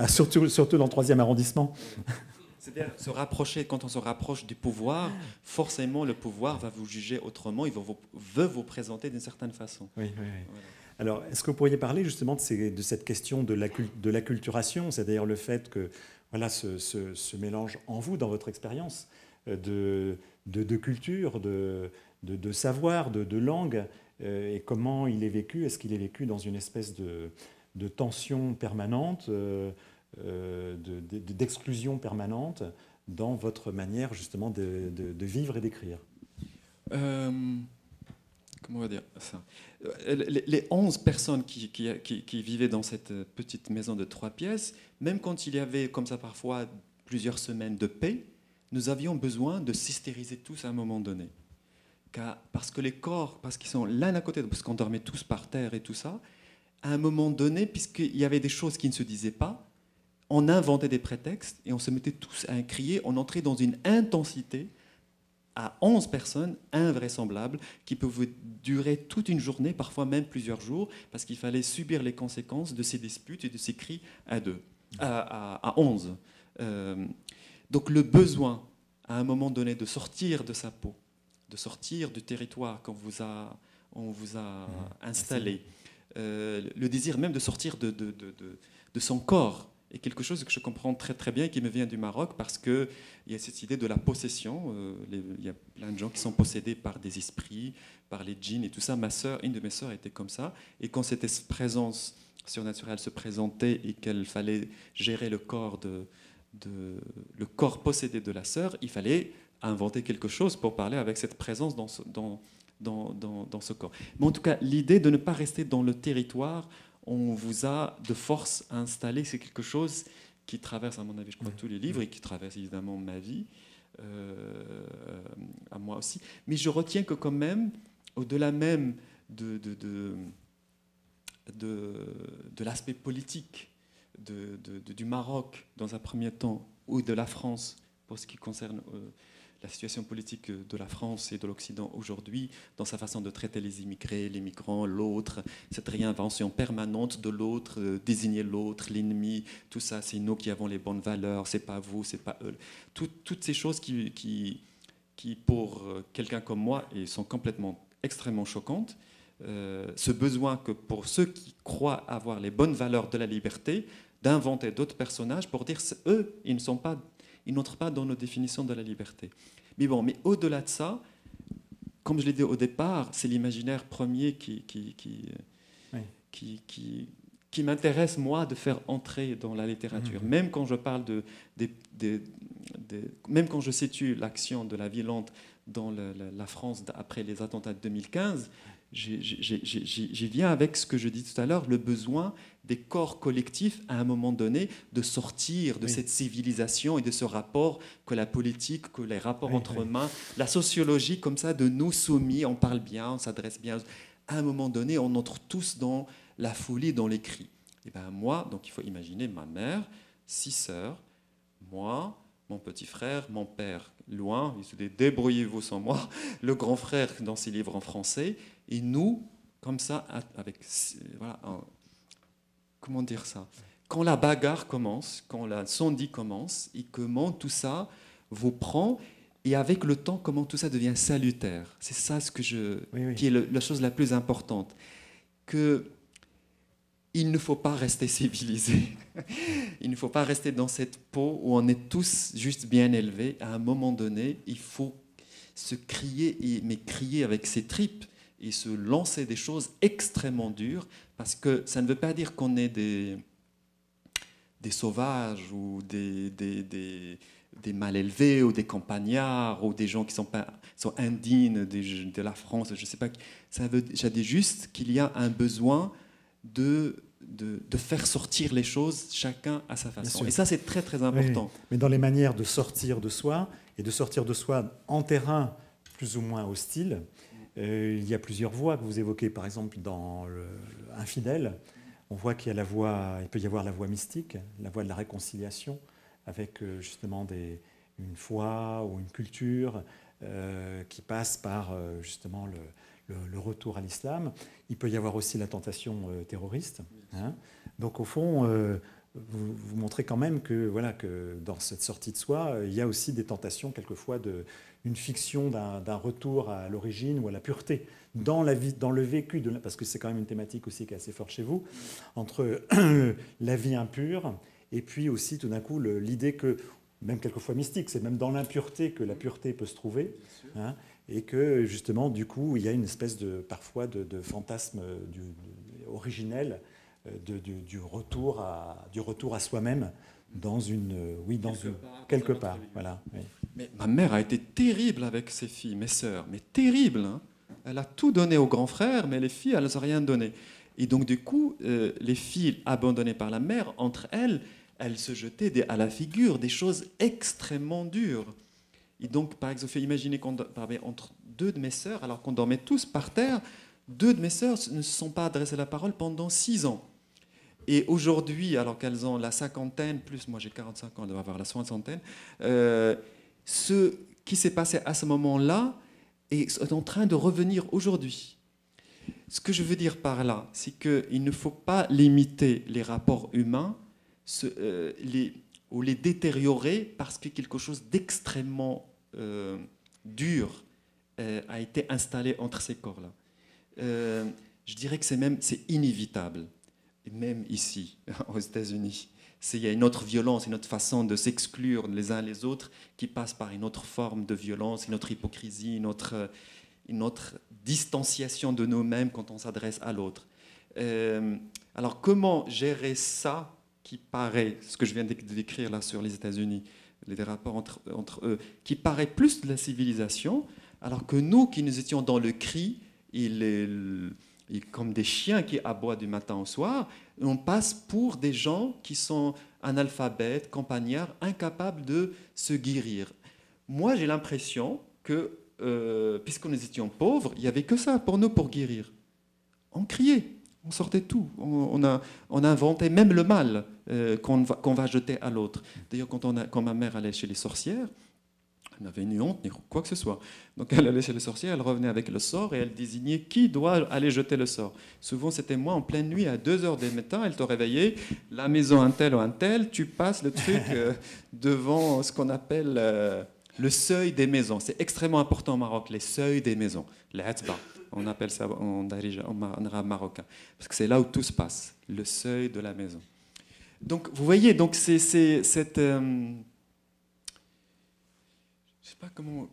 Surtout dans le 3e arrondissement. C'est-à-dire quand on se rapproche du pouvoir, forcément le pouvoir va vous juger autrement, il veut vous présenter d'une certaine façon. Oui. Voilà. Alors, est-ce que vous pourriez parler justement de cette question de l'acculturation, c'est-à-dire le fait que voilà, ce mélange en vous, dans votre expérience, de culture, de savoir, de langue, et comment il est vécu? Est-ce qu'il est vécu dans une espèce de tension permanente, d'exclusion permanente dans votre manière justement de vivre et d'écrire? Comment on va dire ça? Les 11 personnes qui vivaient dans cette petite maison de 3 pièces, même quand il y avait comme ça parfois plusieurs semaines de paix, nous avions besoin de s'hystériser tous à un moment donné. Parce que les corps, parce qu'ils sont l'un à côté, parce qu'on dormait tous par terre et tout ça, à un moment donné, puisqu'il y avait des choses qui ne se disaient pas, on inventait des prétextes et on se mettait tous à crier, on entrait dans une intensité à 11 personnes invraisemblables qui peuvent durer toute une journée, parfois même plusieurs jours, parce qu'il fallait subir les conséquences de ces disputes et de ces cris à 11. Donc le besoin, à un moment donné, de sortir de sa peau, de sortir du territoire qu'on vous a installé, le désir même de sortir de son corps est quelque chose que je comprends très très bien et qui me vient du Maroc parce qu'il y a cette idée de la possession. Il y a plein de gens qui sont possédés par des esprits, par les djinns et tout ça. Une de mes sœurs était comme ça. Et quand cette présence surnaturelle se présentait et qu'il fallait gérer le corps possédé de la sœur, il fallait inventer quelque chose pour parler avec cette présence dans ce corps. Mais en tout cas, l'idée de ne pas rester dans le territoire, on vous a de force installé, c'est quelque chose qui traverse, à mon avis, je crois, tous les livres et qui traverse évidemment ma vie, à moi aussi. Mais je retiens que quand même, au-delà même de l'aspect politique du Maroc dans un premier temps, ou de la France, pour ce qui concerne la situation politique de la France et de l'Occident aujourd'hui, dans sa façon de traiter les immigrés, les migrants, l'autre, cette réinvention permanente de l'autre, désigner l'autre, l'ennemi, tout ça, c'est nous qui avons les bonnes valeurs, c'est pas vous, c'est pas eux. Toutes ces choses qui pour quelqu'un comme moi, sont complètement extrêmement choquantes. Ce besoin que pour ceux qui croient avoir les bonnes valeurs de la liberté, d'inventer d'autres personnages pour dire eux, ils n'entrent pas dans nos définitions de la liberté. Mais au-delà de ça, comme je l'ai dit au départ, c'est l'imaginaire premier qui m'intéresse, moi, de faire entrer dans la littérature. Même quand je parle même quand je situe l'action de La Villante dans la France après les attentats de 2015, j'y viens avec ce que je dis tout à l'heure, le besoin des corps collectifs, à un moment donné, de sortir de cette civilisation et de ce rapport que la politique, que les rapports entre mains, la sociologie, comme ça, de nous soumis, on parle bien, on s'adresse bien. À un moment donné, on entre tous dans la folie, dans les cris. Et moi, donc il faut imaginer ma mère, 6 sœurs, moi, mon petit frère, mon père, loin, il se dit débrouillez-vous sans moi, le grand frère dans ses livres en français, et nous, comme ça, avec, voilà, comment dire ça? Quand la bagarre commence, quand la sondie commence, et comment tout ça vous prend, et avec le temps, comment tout ça devient salutaire. C'est ça ce que qui est la chose la plus importante. Il ne faut pas rester civilisé. Il ne faut pas rester dans cette peau où on est tous juste bien élevés. À un moment donné, il faut se crier, mais crier avec ses tripes et se lancer des choses extrêmement dures, parce que ça ne veut pas dire qu'on est des sauvages ou des mal élevés ou des campagnards ou des gens qui sont indignes de la France, je ne sais pas. Ça veut dire juste qu'il y a un besoin de faire sortir les choses, chacun à sa façon. Et ça, c'est très, très important. Oui, mais dans les manières de sortir de soi, et de sortir de soi en terrain plus ou moins hostile, il y a plusieurs voies que vous évoquez. Par exemple, dans Infidèle, on voit qu'il peut y avoir la voie mystique, la voie de la réconciliation, avec justement une foi ou une culture qui passe par justement le retour à l'islam. Il peut y avoir aussi la tentation terroriste. Hein. Donc au fond, vous montrez quand même que dans cette sortie de soi, il y a aussi des tentations quelquefois d'une fiction d'un retour à l'origine ou à la pureté dans le vécu, parce que c'est quand même une thématique aussi qui est assez forte chez vous, entre la vie impure et puis aussi tout d'un coup l'idée que, même quelquefois mystique, c'est même dans l'impureté que la pureté peut se trouver, hein, et que justement du coup il y a une espèce parfois de fantasme originel du retour à soi-même dans quelque part. Voilà. Oui. Mais ma mère a été terrible avec ses filles, mes sœurs, mais terrible. Hein. Elle a tout donné aux grands frères, mais les filles, elles n'ont rien donné. Et donc du coup, les filles abandonnées par la mère, entre elles se jetaient à la figure des choses extrêmement dures. Et donc, par exemple, imaginez qu'on parlait entre deux de mes sœurs, alors qu'on dormait tous par terre, deux de mes sœurs ne se sont pas adressées la parole pendant 6 ans. Et aujourd'hui, alors qu'elles ont la cinquantaine, plus moi j'ai 45 ans, elles doivent avoir la soixantaine, ce qui s'est passé à ce moment-là est en train de revenir aujourd'hui. Ce que je veux dire par là, c'est qu'il ne faut pas limiter les rapports humains ou les détériorer parce que quelque chose d'extrêmement dur a été installé entre ces corps-là. Je dirais que c'est inévitable. Et même ici, aux États-Unis, il y a une autre violence, une autre façon de s'exclure les uns les autres qui passe par une autre forme de violence, une autre hypocrisie, une autre distanciation de nous-mêmes quand on s'adresse à l'autre. Alors comment gérer ça qui paraît, ce que je viens de décrire là sur les États-Unis, les rapports entre eux, qui paraît plus de la civilisation, alors que nous qui nous étions dans le cri, comme des chiens qui aboient du matin au soir, on passe pour des gens qui sont analphabètes, campagnards, incapables de se guérir. Moi, j'ai l'impression que, puisque nous étions pauvres, il n'y avait que ça pour nous pour guérir. On criait, on sortait tout. On a inventé même le mal qu'on va jeter à l'autre. D'ailleurs, quand ma mère allait chez les sorcières, elle n'avait ni honte ni quoi que ce soit. Donc elle allait chez les sorcières, elle revenait avec le sort et elle désignait qui doit aller jeter le sort. Souvent c'était moi en pleine nuit à 2h du matin, elle te réveillait, la maison un tel ou un tel, tu passes le truc devant ce qu'on appelle le seuil des maisons. C'est extrêmement important au Maroc, les seuils des maisons. Les hatba, on appelle ça en arabe marocain. Parce que c'est là où tout se passe, le seuil de la maison. Donc vous voyez, donc c'est cette... je sais pas comment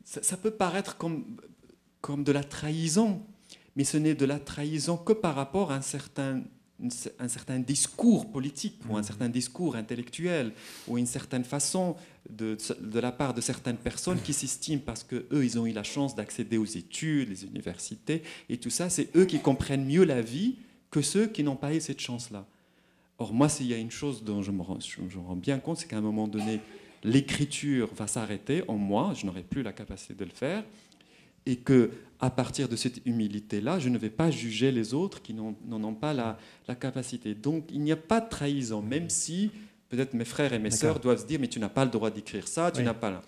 ça peut paraître comme de la trahison, mais ce n'est de la trahison que par rapport à un certain discours politique ou un certain discours intellectuel ou une certaine façon de la part de certaines personnes qui s'estiment parce que eux ils ont eu la chance d'accéder aux études, les universités et tout ça, c'est eux qui comprennent mieux la vie que ceux qui n'ont pas eu cette chance-là. Or moi, s'il y a une chose dont je me rends bien compte, c'est qu'à un moment donné l'écriture va s'arrêter en moi, je n'aurai plus la capacité de le faire, et que à partir de cette humilité-là, je ne vais pas juger les autres qui n'en ont pas la capacité. Donc il n'y a pas de trahison, même si Peut-être mes frères et mes sœurs doivent se dire, mais tu n'as pas le droit d'écrire ça, tu n'as pas... Là.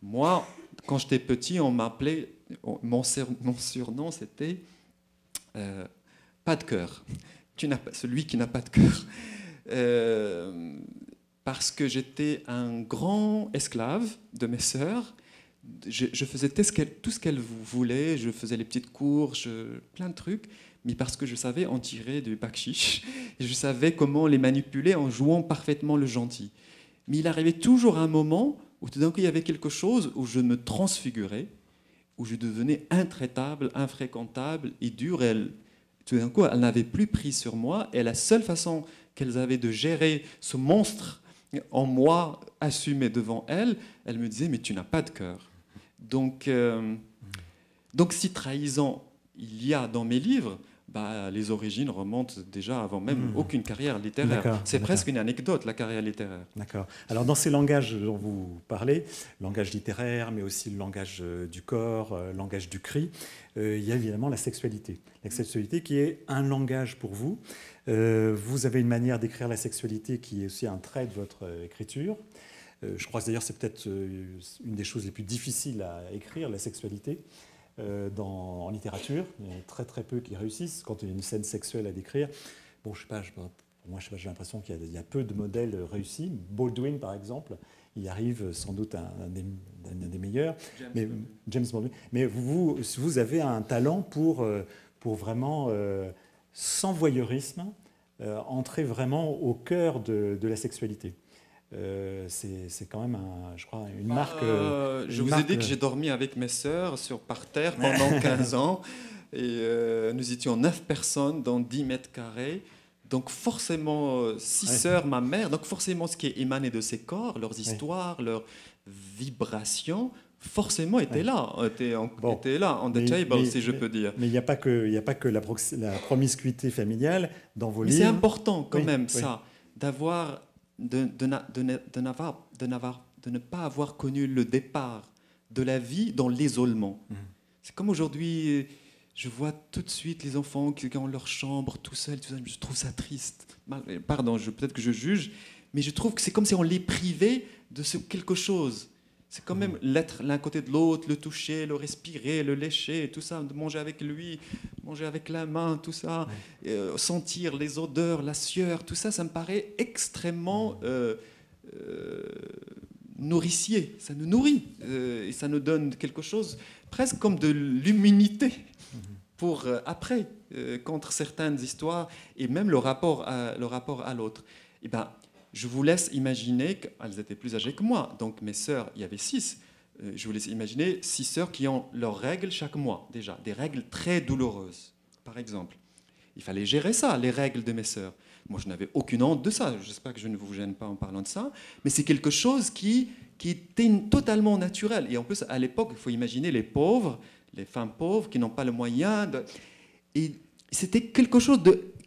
Moi, quand j'étais petit, on m'appelait... Mon surnom, c'était pas de cœur. Celui qui n'a pas de cœur. Parce que j'étais un grand esclave de mes sœurs. Je faisais tout ce qu'elles voulaient. Je faisais les petites courses, plein de trucs. Mais parce que je savais en tirer du bakshish. Et je savais comment les manipuler en jouant parfaitement le gentil. Mais il arrivait toujours un moment où tout d'un coup, il y avait quelque chose où je me transfigurais, où je devenais intraitable, infréquentable et dur. Tout d'un coup, elles n'avaient plus pris sur moi. Et la seule façon qu'elles avaient de gérer ce monstre en moi, assumé devant elles me disaient, mais tu n'as pas de cœur. Donc si trahison il y a dans mes livres, les origines remontent déjà avant même aucune carrière littéraire. C'est presque une anecdote, la carrière littéraire. D'accord. Alors dans ces langages dont vous parlez, langage littéraire, mais aussi le langage du corps, le langage du cri, il y a évidemment la sexualité. La sexualité qui est un langage pour vous. Vous avez une manière d'écrire la sexualité qui est aussi un trait de votre écriture. Je crois que d'ailleurs c'est peut-être une des choses les plus difficiles à écrire, la sexualité. En littérature, il y en a très très peu qui réussissent quand il y a une scène sexuelle à décrire. Bon, je sais pas, j'ai l'impression qu'il y a peu de modèles réussis. Baldwin, par exemple, il arrive sans doute un des meilleurs. James Baldwin. Mais vous avez un talent pour vraiment, sans voyeurisme, entrer vraiment au cœur de la sexualité. C'est quand même, je crois, une marque... je vous ai dit que j'ai dormi avec mes sœurs par terre pendant 15 ans. Et nous étions 9 personnes dans 10 mètres carrés. Donc forcément, 6 sœurs, ma mère. Donc forcément, ce qui est émané de ces corps, leurs histoires, leurs vibrations, forcément était là. Était là, on the table, si je peux dire. Mais il n'y a pas que la promiscuité familiale dans vos livres. Mais c'est important quand même, ça, d'avoir... De ne pas avoir connu le départ de la vie dans l'isolement. C'est comme aujourd'hui, je vois tout de suite les enfants qui ont leur chambre tout seuls, tout ça, je trouve ça triste. Pardon, peut-être que je juge, mais je trouve que c'est comme si on les privait de quelque chose. C'est quand même l'être l'un côté de l'autre, le toucher, le respirer, le lécher, tout ça, de manger avec lui, manger avec la main, tout ça, sentir les odeurs, la sueur, tout ça, ça me paraît extrêmement nourricier. Ça nous nourrit et ça nous donne quelque chose presque comme de l'immunité pour après, contre certaines histoires et même le rapport à l'autre. Et je vous laisse imaginer qu'elles étaient plus âgées que moi. Donc mes sœurs, il y avait 6. Je vous laisse imaginer 6 sœurs qui ont leurs règles chaque mois, déjà. Des règles très douloureuses, par exemple. Il fallait gérer ça, les règles de mes sœurs. Moi, je n'avais aucune honte de ça. J'espère que je ne vous gêne pas en parlant de ça. Mais c'est quelque chose qui était totalement naturel. Et en plus, à l'époque, il faut imaginer les pauvres, les femmes pauvres qui n'ont pas le moyen Et c'était quelque chose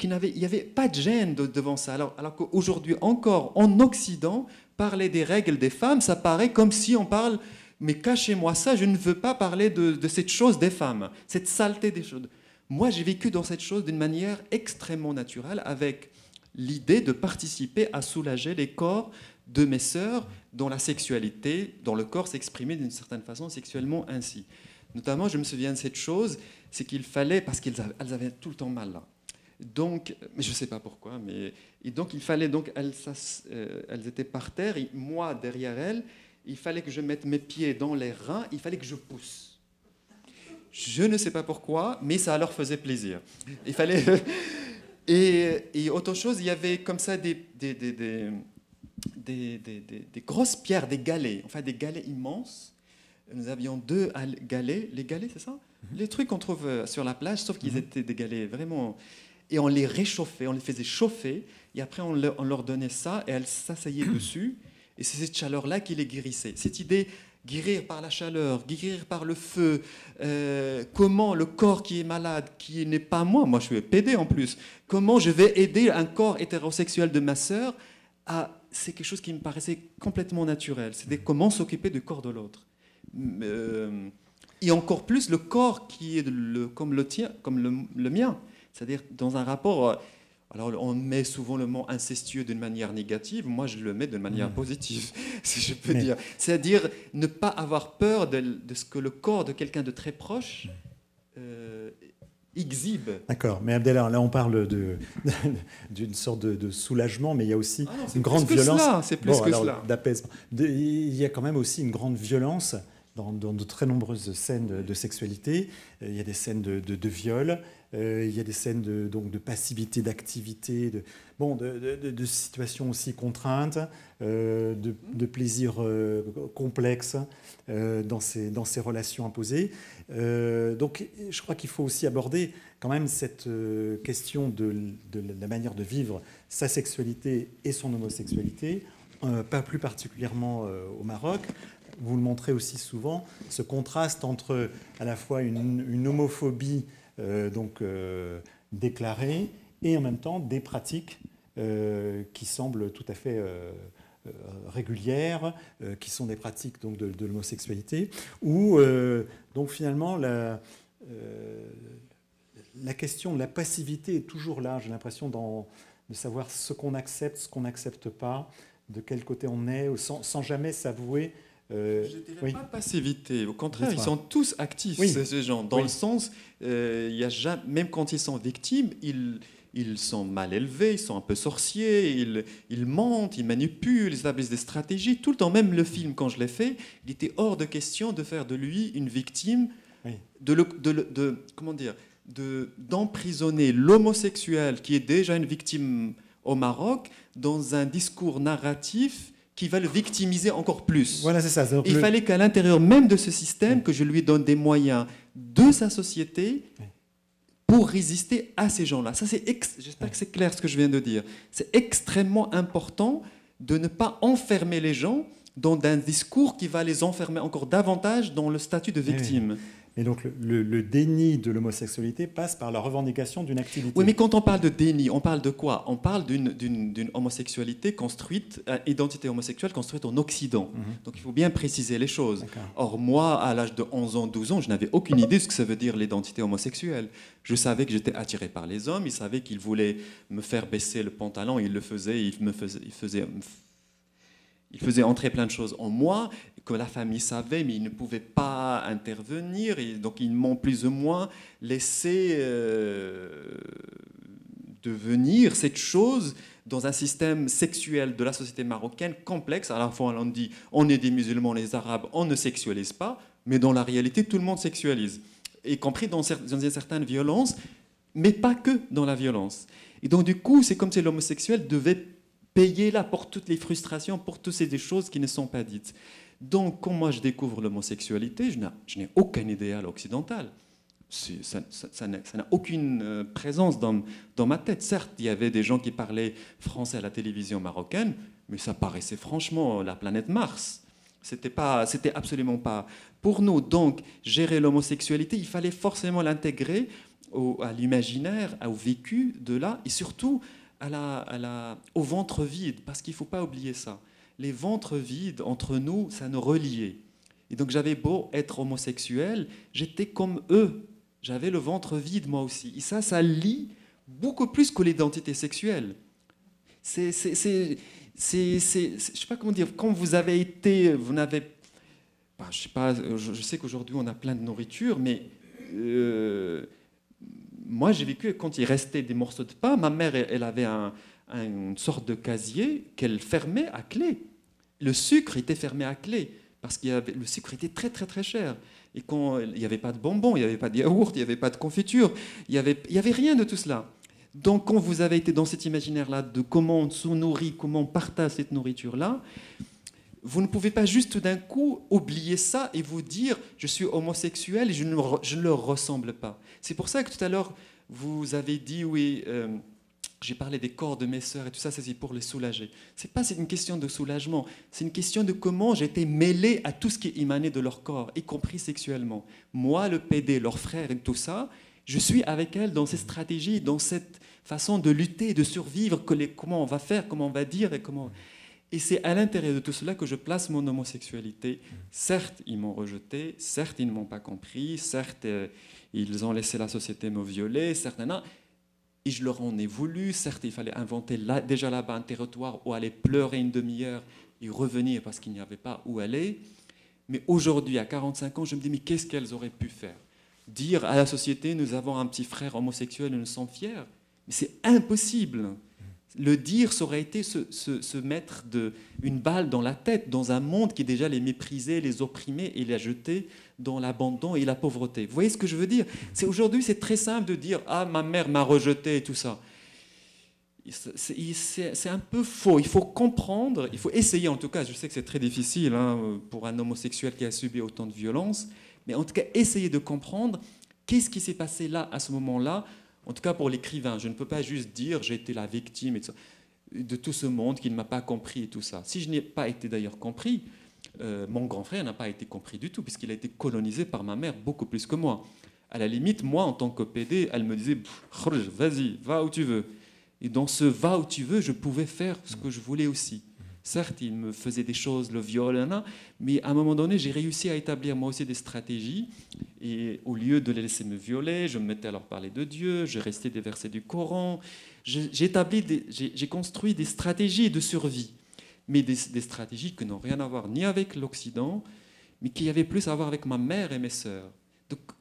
il n'y avait pas de gêne devant ça. Alors qu'aujourd'hui encore, en Occident, parler des règles des femmes, ça paraît comme si on parle, mais cachez-moi ça, je ne veux pas parler de cette chose des femmes, cette saleté des choses. Moi, j'ai vécu dans cette chose d'une manière extrêmement naturelle, avec l'idée de participer à soulager les corps de mes sœurs, dont la sexualité, dont le corps s'exprimait d'une certaine façon sexuellement ainsi. Notamment, je me souviens de cette chose, c'est qu'il fallait, parce qu'elles avaient tout le temps mal là. Donc, mais je ne sais pas pourquoi, et donc il fallait, elles étaient par terre, et moi derrière elles, il fallait que je mette mes pieds dans les reins, il fallait que je pousse. Je ne sais pas pourquoi, mais ça leur faisait plaisir. Il fallait... et autre chose, il y avait comme ça des grosses pierres, des galets, enfin des galets immenses. Nous avions 2 galets. Les galets, c'est ça ? Les trucs qu'on trouve sur la plage, sauf qu'ils étaient des galets vraiment... Et on les réchauffait, on les faisait chauffer, et après on leur donnait ça, et elles s'asseyaient dessus, et c'est cette chaleur-là qui les guérissait. Cette idée, guérir par la chaleur, guérir par le feu, comment le corps qui est malade, qui n'est pas moi je suis pédé en plus, comment je vais aider un corps hétérosexuel de ma sœur, c'est quelque chose qui me paraissait complètement naturel. C'était comment s'occuper du corps de l'autre. Et encore plus le corps qui est comme le tien, comme le mien. C'est-à-dire dans un rapport, Alors, on met souvent le mot incestueux d'une manière négative. Moi, je le mets d'une manière positive, si je peux dire. C'est-à-dire ne pas avoir peur de ce que le corps de quelqu'un de très proche exhibe. D'accord, mais Abdellah, là on parle d'une sorte de soulagement, mais il y a aussi une grande violence. C'est plus que cela. D'apaisement. Il y a quand même aussi une grande violence dans de très nombreuses scènes de sexualité. Il y a des scènes de viol, il y a des scènes de passivité, d'activité, de situations aussi contraintes, de plaisirs complexes dans ces relations imposées. Donc je crois qu'il faut aussi aborder quand même cette question de la manière de vivre sa sexualité et son homosexualité, pas plus particulièrement au Maroc. Vous le montrez aussi souvent, ce contraste entre à la fois une homophobie déclarée et en même temps des pratiques qui semblent tout à fait régulières, qui sont des pratiques donc, de l'homosexualité, où donc finalement la question de la passivité est toujours là, j'ai l'impression, de savoir ce qu'on accepte, ce qu'on n'accepte pas, de quel côté on est, sans jamais s'avouer. Je ne dirais pas passivité, au contraire, ils sont tous actifs, ces gens, dans le sens, y a jamais, même quand ils sont victimes, ils sont mal élevés, ils sont un peu sorciers, ils mentent, ils manipulent, ils établissent des stratégies. Tout le temps, même le film, quand je l'ai fait, il était hors de question de faire de lui une victime, d'emprisonner l'homosexuel, qui est déjà une victime au Maroc, dans un discours narratif qui va le victimiser encore plus. Voilà, c'est ça. Il fallait qu'à l'intérieur même de ce système, que je lui donne des moyens de sa société pour résister à ces gens-là. Ça, j'espère que c'est clair ce que je viens de dire. C'est extrêmement important de ne pas enfermer les gens dans un discours qui va les enfermer encore davantage dans le statut de victime. Et donc le déni de l'homosexualité passe par la revendication d'une activité. Oui, mais quand on parle de déni, on parle de quoi? On parle d'une homosexualité construite, identité homosexuelle construite en Occident. Donc il faut bien préciser les choses. Or moi, à l'âge de 11 ans, 12 ans, je n'avais aucune idée de ce que ça veut dire l'identité homosexuelle. Je savais que j'étais attiré par les hommes, ils savaient qu'ils voulaient me faire baisser le pantalon, ils le faisaient, il faisait entrer plein de choses en moi que la famille savait, mais ils ne pouvaient pas intervenir. Et donc, ils m'ont plus ou moins laissé devenir cette chose dans un système sexuel de la société marocaine complexe. À la fois, on dit on est des musulmans, les Arabes, on ne sexualise pas, mais dans la réalité, tout le monde sexualise, y compris dans une certaine violence, mais pas que dans la violence. Et donc, du coup, c'est comme si l'homosexuel devait payer là pour toutes les frustrations, pour toutes ces choses qui ne sont pas dites. Donc, quand moi je découvre l'homosexualité, je n'ai aucun idéal occidental. Ça n'a aucune présence dans ma tête. Certes, il y avait des gens qui parlaient français à la télévision marocaine, mais ça paraissait franchement la planète Mars. C'était absolument pas pour nous. Donc, gérer l'homosexualité, il fallait forcément l'intégrer à l'imaginaire, au vécu de là, et surtout au ventre vide, parce qu'il ne faut pas oublier ça. Les ventres vides, entre nous, ça nous reliait. Et donc j'avais beau être homosexuel, j'étais comme eux. J'avais le ventre vide, moi aussi. Et ça lie beaucoup plus que l'identité sexuelle. Je sais pas comment dire, quand vous avez été... je sais qu'aujourd'hui on a plein de nourriture, mais... moi, j'ai vécu quand il restait des morceaux de pain. Ma mère, elle avait une sorte de casier qu'elle fermait à clé. Le sucre était fermé à clé parce que le sucre était très, très, très cher. Et quand il n'y avait pas de bonbons, il n'y avait pas de yaourt, il n'y avait pas de confiture, il n'y avait rien de tout cela. Donc, quand vous avez été dans cet imaginaire-là de comment on se nourrit, comment on partage cette nourriture-là, vous ne pouvez pas juste tout d'un coup oublier ça et vous dire « je suis homosexuel et je ne leur ressemble pas ». C'est pour ça que tout à l'heure, vous avez dit « oui, j'ai parlé des corps de mes sœurs et tout ça, c'est pour les soulager ». C'est une question de soulagement, c'est une question de comment j'étais mêlé à tout ce qui émanait de leur corps, y compris sexuellement. Moi, le PD, leurs frères et tout ça, je suis avec elles dans ces stratégies, dans cette façon de lutter, de survivre, comment on va faire, comment on va dire et comment... Et c'est à l'intérieur de tout cela que je place mon homosexualité. Certes, ils m'ont rejeté, certes, ils ne m'ont pas compris, certes, ils ont laissé la société me violer, certes, non. Et je leur en ai voulu. Certes, il fallait inventer déjà là-bas un territoire où aller pleurer une demi-heure et revenir parce qu'il n'y avait pas où aller. Mais aujourd'hui, à 45 ans, je me dis, mais qu'est-ce qu'elles auraient pu faire? Dire à la société, nous avons un petit frère homosexuel et nous sommes fiers. Mais c'est impossible. Le dire, ça aurait été se mettre une balle dans la tête, dans un monde qui déjà les méprisait, les opprimait et les jetait dans l'abandon et la pauvreté. Vous voyez ce que je veux dire? Aujourd'hui, c'est très simple de dire « Ah, ma mère m'a rejeté » et tout ça. C'est un peu faux. Il faut comprendre, il faut essayer, en tout cas, je sais que c'est très difficile pour un homosexuel qui a subi autant de violence, mais en tout cas, essayer de comprendre qu'est-ce qui s'est passé là, à ce moment-là. En tout cas, pour l'écrivain, je ne peux pas juste dire j'ai été la victime de tout ce monde qui ne m'a pas compris et tout ça. Si je n'ai pas été d'ailleurs compris, mon grand frère n'a pas été compris du tout, puisqu'il a été colonisé par ma mère beaucoup plus que moi. À la limite, moi, en tant que PD, elle me disait « Vas-y, va où tu veux ». Et dans ce « va où tu veux », je pouvais faire ce que je voulais aussi. Certes, il me faisait des choses, le viol, mais à un moment donné, j'ai réussi à établir moi aussi des stratégies. Et au lieu de les laisser me violer, je me mettais à leur parler de Dieu, je restais des versets du Coran. J'ai construit des stratégies de survie, mais des stratégies qui n'ont rien à voir ni avec l'Occident, mais qui avaient plus à voir avec ma mère et mes sœurs.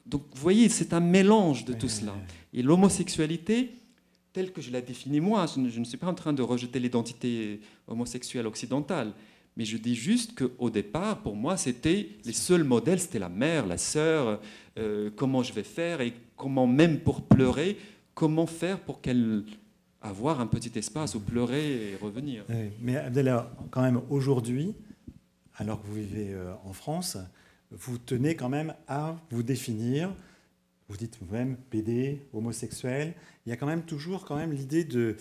Donc vous voyez, c'est un mélange de tout cela. Et l'homosexualité, telle que je la définis moi, je ne suis pas en train de rejeter l'identité homosexuelle occidentale, mais je dis juste qu'au départ, pour moi, c'était les seuls modèles, c'était la mère, la sœur, comment je vais faire, et comment même pour pleurer, comment faire pour qu'elle avoir un petit espace où pleurer et revenir. Oui, mais Abdellah, quand même aujourd'hui, alors que vous vivez en France, vous tenez quand même à vous définir. Vous dites vous-même PD, homosexuel. Il y a quand même toujours l'idée de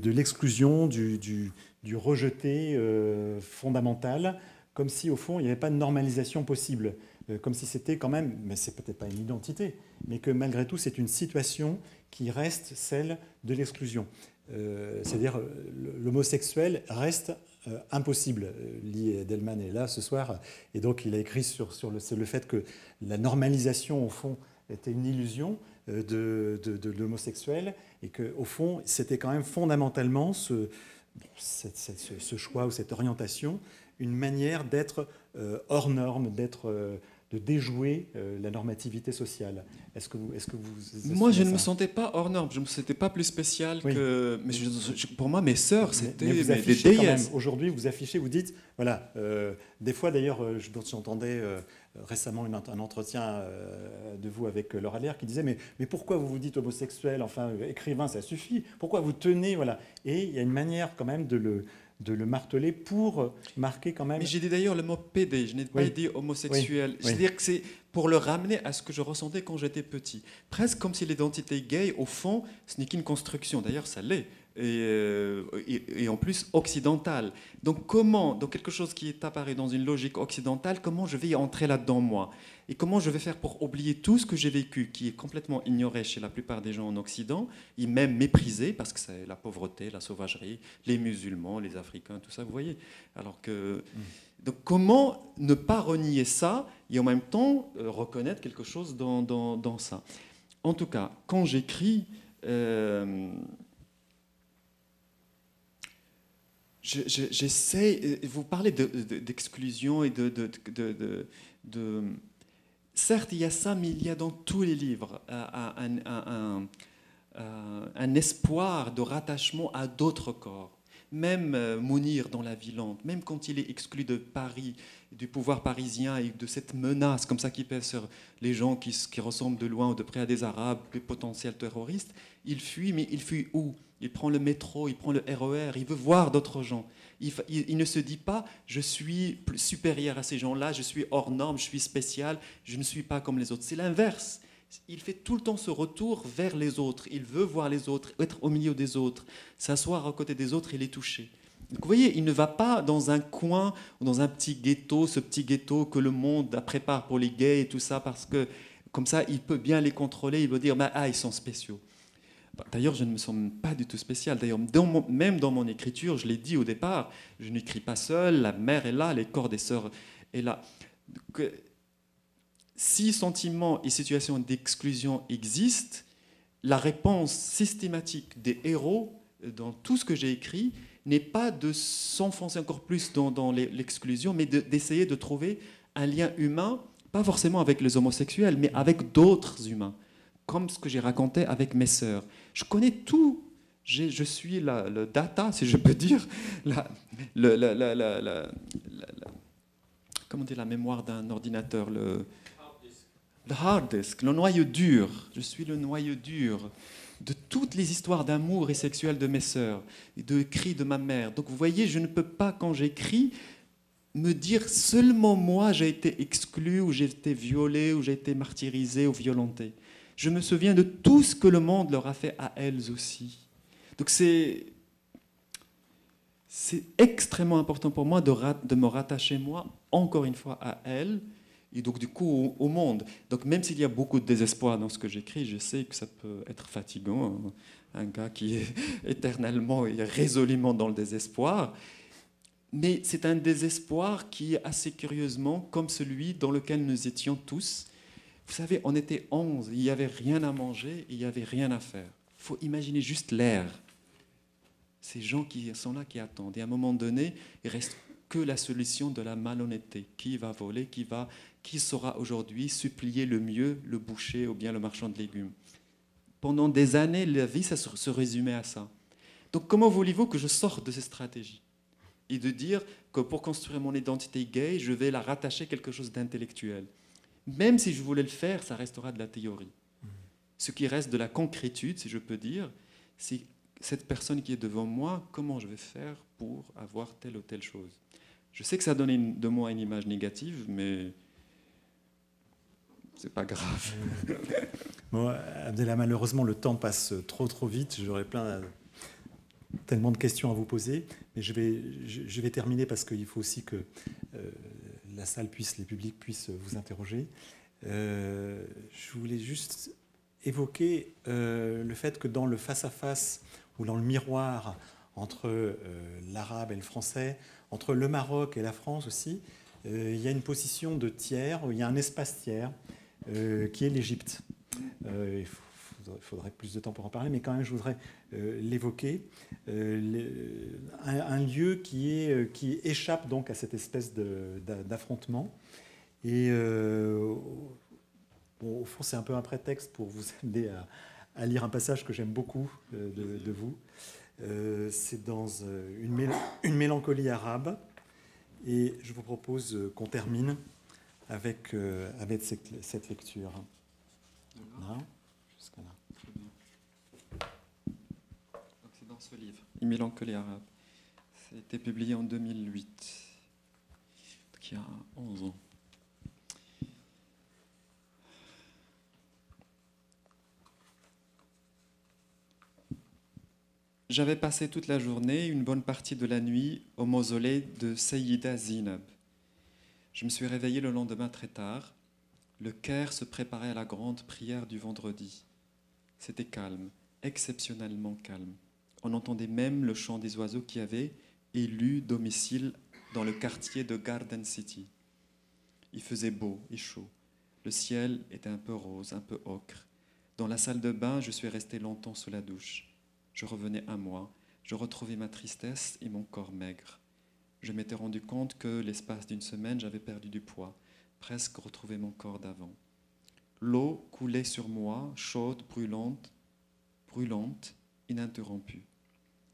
l'exclusion, du rejeté fondamental, comme si au fond il n'y avait pas de normalisation possible, comme si c'était quand même, mais c'est peut-être pas une identité, mais que malgré tout c'est une situation qui reste celle de l'exclusion. C'est-à-dire l'homosexuel reste impossible. Lee Edelman est là ce soir, et donc il a écrit sur le fait que la normalisation au fond était une illusion de l'homosexuel, et qu'au fond, c'était quand même fondamentalement ce choix ou cette orientation, une manière d'être hors norme, de déjouer la normativité sociale. Est-ce que vous moi, je ne me sentais pas hors norme, je ne me sentais pas plus spécial que... Mais pour moi, mes sœurs, c'était des déesses. Aujourd'hui, vous affichez, vous dites, voilà, des fois d'ailleurs, j'entendais récemment un entretien de vous avec Laura Allaire qui disait mais pourquoi vous vous dites homosexuel, enfin écrivain, ça suffit, pourquoi vous tenez, voilà. Et il y a une manière quand même de le marteler pour marquer quand même... Mais j'ai dit d'ailleurs le mot PD, je n'ai pas dit homosexuel. Oui. C'est-à-dire que c'est pour le ramener à ce que je ressentais quand j'étais petit. Presque comme si l'identité gay, au fond, ce n'est qu'une construction. D'ailleurs, ça l'est. Et en plus occidentale. Donc comment, dans quelque chose qui est apparu dans une logique occidentale, comment je vais y entrer là-dedans moi? Et comment je vais faire pour oublier tout ce que j'ai vécu, qui est complètement ignoré chez la plupart des gens en Occident, et même méprisé, parce que c'est la pauvreté, la sauvagerie, les musulmans, les Africains, tout ça, vous voyez. Alors que... Donc comment ne pas renier ça, et en même temps reconnaître quelque chose dans ça? En tout cas, quand j'écris... J'essaie. Vous parlez d'exclusion et certes, il y a ça, mais il y a dans tous les livres un espoir de rattachement à d'autres corps. Même Mounir dans La Vie lente, même quand il est exclu de Paris, du pouvoir parisien et de cette menace comme ça qui pèse sur les gens qui ressemblent de loin ou de près à des Arabes, des potentiels terroristes, il fuit, mais il fuit où? Il prend le métro, il prend le RER, il veut voir d'autres gens. Il ne se dit pas « je suis supérieur à ces gens-là, je suis hors norme, je suis spécial, je ne suis pas comme les autres ». C'est l'inverse. Il fait tout le temps ce retour vers les autres. Il veut voir les autres, être au milieu des autres, s'asseoir à côté des autres et les toucher. Donc vous voyez, il ne va pas dans un coin ou dans un petit ghetto, ce petit ghetto que le monde prépare pour les gays et tout ça, parce que comme ça, il peut bien les contrôler, il veut dire « ah, ils sont spéciaux ». D'ailleurs, je ne me sens pas du tout spécial. D'ailleurs, même dans mon écriture, je l'ai dit au départ, je n'écris pas seul, la mère est là, les corps des sœurs est là. Donc, si sentiments et situations d'exclusion existent, la réponse systématique des héros dans tout ce que j'ai écrit n'est pas de s'enfoncer encore plus dans l'exclusion, mais d'essayer de trouver un lien humain, pas forcément avec les homosexuels, mais avec d'autres humains, comme ce que j'ai raconté avec mes sœurs. Je connais tout. Je suis le data, si je peux dire, comment dire, la mémoire d'un ordinateur, le hard disk, le noyau dur. Je suis le noyau dur de toutes les histoires d'amour et sexuel de mes sœurs, et de cris de ma mère. Donc vous voyez, je ne peux pas, quand j'écris, me dire seulement moi j'ai été exclu, ou j'ai été violé, ou j'ai été martyrisé ou violenté. Je me souviens de tout ce que le monde leur a fait à elles aussi. Donc c'est extrêmement important pour moi de me rattacher, moi, encore une fois, à elles, et donc du coup au monde. Donc même s'il y a beaucoup de désespoir dans ce que j'écris, je sais que ça peut être fatigant, un gars qui est éternellement et résolument dans le désespoir. Mais c'est un désespoir qui est assez curieusement comme celui dans lequel nous étions tous. Vous savez, on était 11, il n'y avait rien à manger, il n'y avait rien à faire. Il faut imaginer juste l'air. Ces gens qui sont là, qui attendent. Et à un moment donné, il reste que la solution de la malhonnêteté. Qui va voler, qui saura aujourd'hui supplier le mieux, le boucher ou bien le marchand de légumes. Pendant des années, la vie, ça se résumait à ça. Donc comment voulez-vous que je sorte de ces stratégies? Et de dire que pour construire mon identité gay, je vais la rattacher à quelque chose d'intellectuel. Même si je voulais le faire, ça restera de la théorie. Ce qui reste de la concrétude, si je peux dire, c'est cette personne qui est devant moi, comment je vais faire pour avoir telle ou telle chose. Je sais que ça donne de moi une image négative, mais c'est pas grave. Bon, Abdellah, malheureusement, le temps passe trop vite. J'aurais tellement de questions à vous poser, mais je vais terminer parce qu'il faut aussi que la salle les publics puissent vous interroger. Je voulais juste évoquer le fait que dans le face-à-face ou dans le miroir entre l'arabe et le français, entre le Maroc et la France aussi, il y a une position de tiers, il y a un espace tiers qui est l'Égypte. Il faudrait plus de temps pour en parler, mais quand même je voudrais l'évoquer. Un lieu qui échappe donc à cette espèce d'affrontement. Et bon, au fond, c'est un peu un prétexte pour vous aider à lire un passage que j'aime beaucoup de vous. C'est dans une mélancolie arabe. Et je vous propose qu'on termine avec cette lecture. Là, jusqu'à là. Donc c'est dans ce livre, Une mélancolie arabe. Ça a été publié en 2008, donc il y a 11 ans. J'avais passé toute la journée, une bonne partie de la nuit, au mausolée de Sayyida Zinab. Je me suis réveillé le lendemain très tard. Le Caire se préparait à la grande prière du vendredi. C'était calme, exceptionnellement calme. On entendait même le chant des oiseaux qui avaient élu domicile dans le quartier de Garden City. Il faisait beau et chaud. Le ciel était un peu rose, un peu ocre. Dans la salle de bain, je suis resté longtemps sous la douche. Je revenais à moi, je retrouvais ma tristesse et mon corps maigre. Je m'étais rendu compte que l'espace d'une semaine, j'avais perdu du poids, presque retrouvé mon corps d'avant. L'eau coulait sur moi, chaude, brûlante, ininterrompue.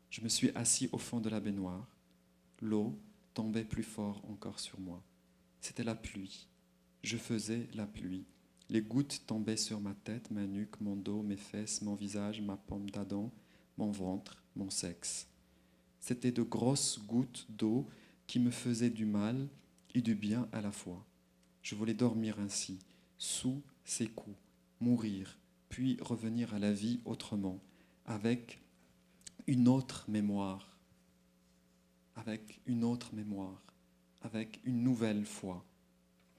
Je me suis assis au fond de la baignoire. L'eau tombait plus fort encore sur moi. C'était la pluie. Je faisais la pluie. Les gouttes tombaient sur ma tête, ma nuque, mon dos, mes fesses, mon visage, ma paume d'Adam, mon ventre, mon sexe. C'était de grosses gouttes d'eau qui me faisaient du mal et du bien à la fois. Je voulais dormir ainsi, sous ces coups, mourir, puis revenir à la vie autrement, avec une autre mémoire, avec une nouvelle foi,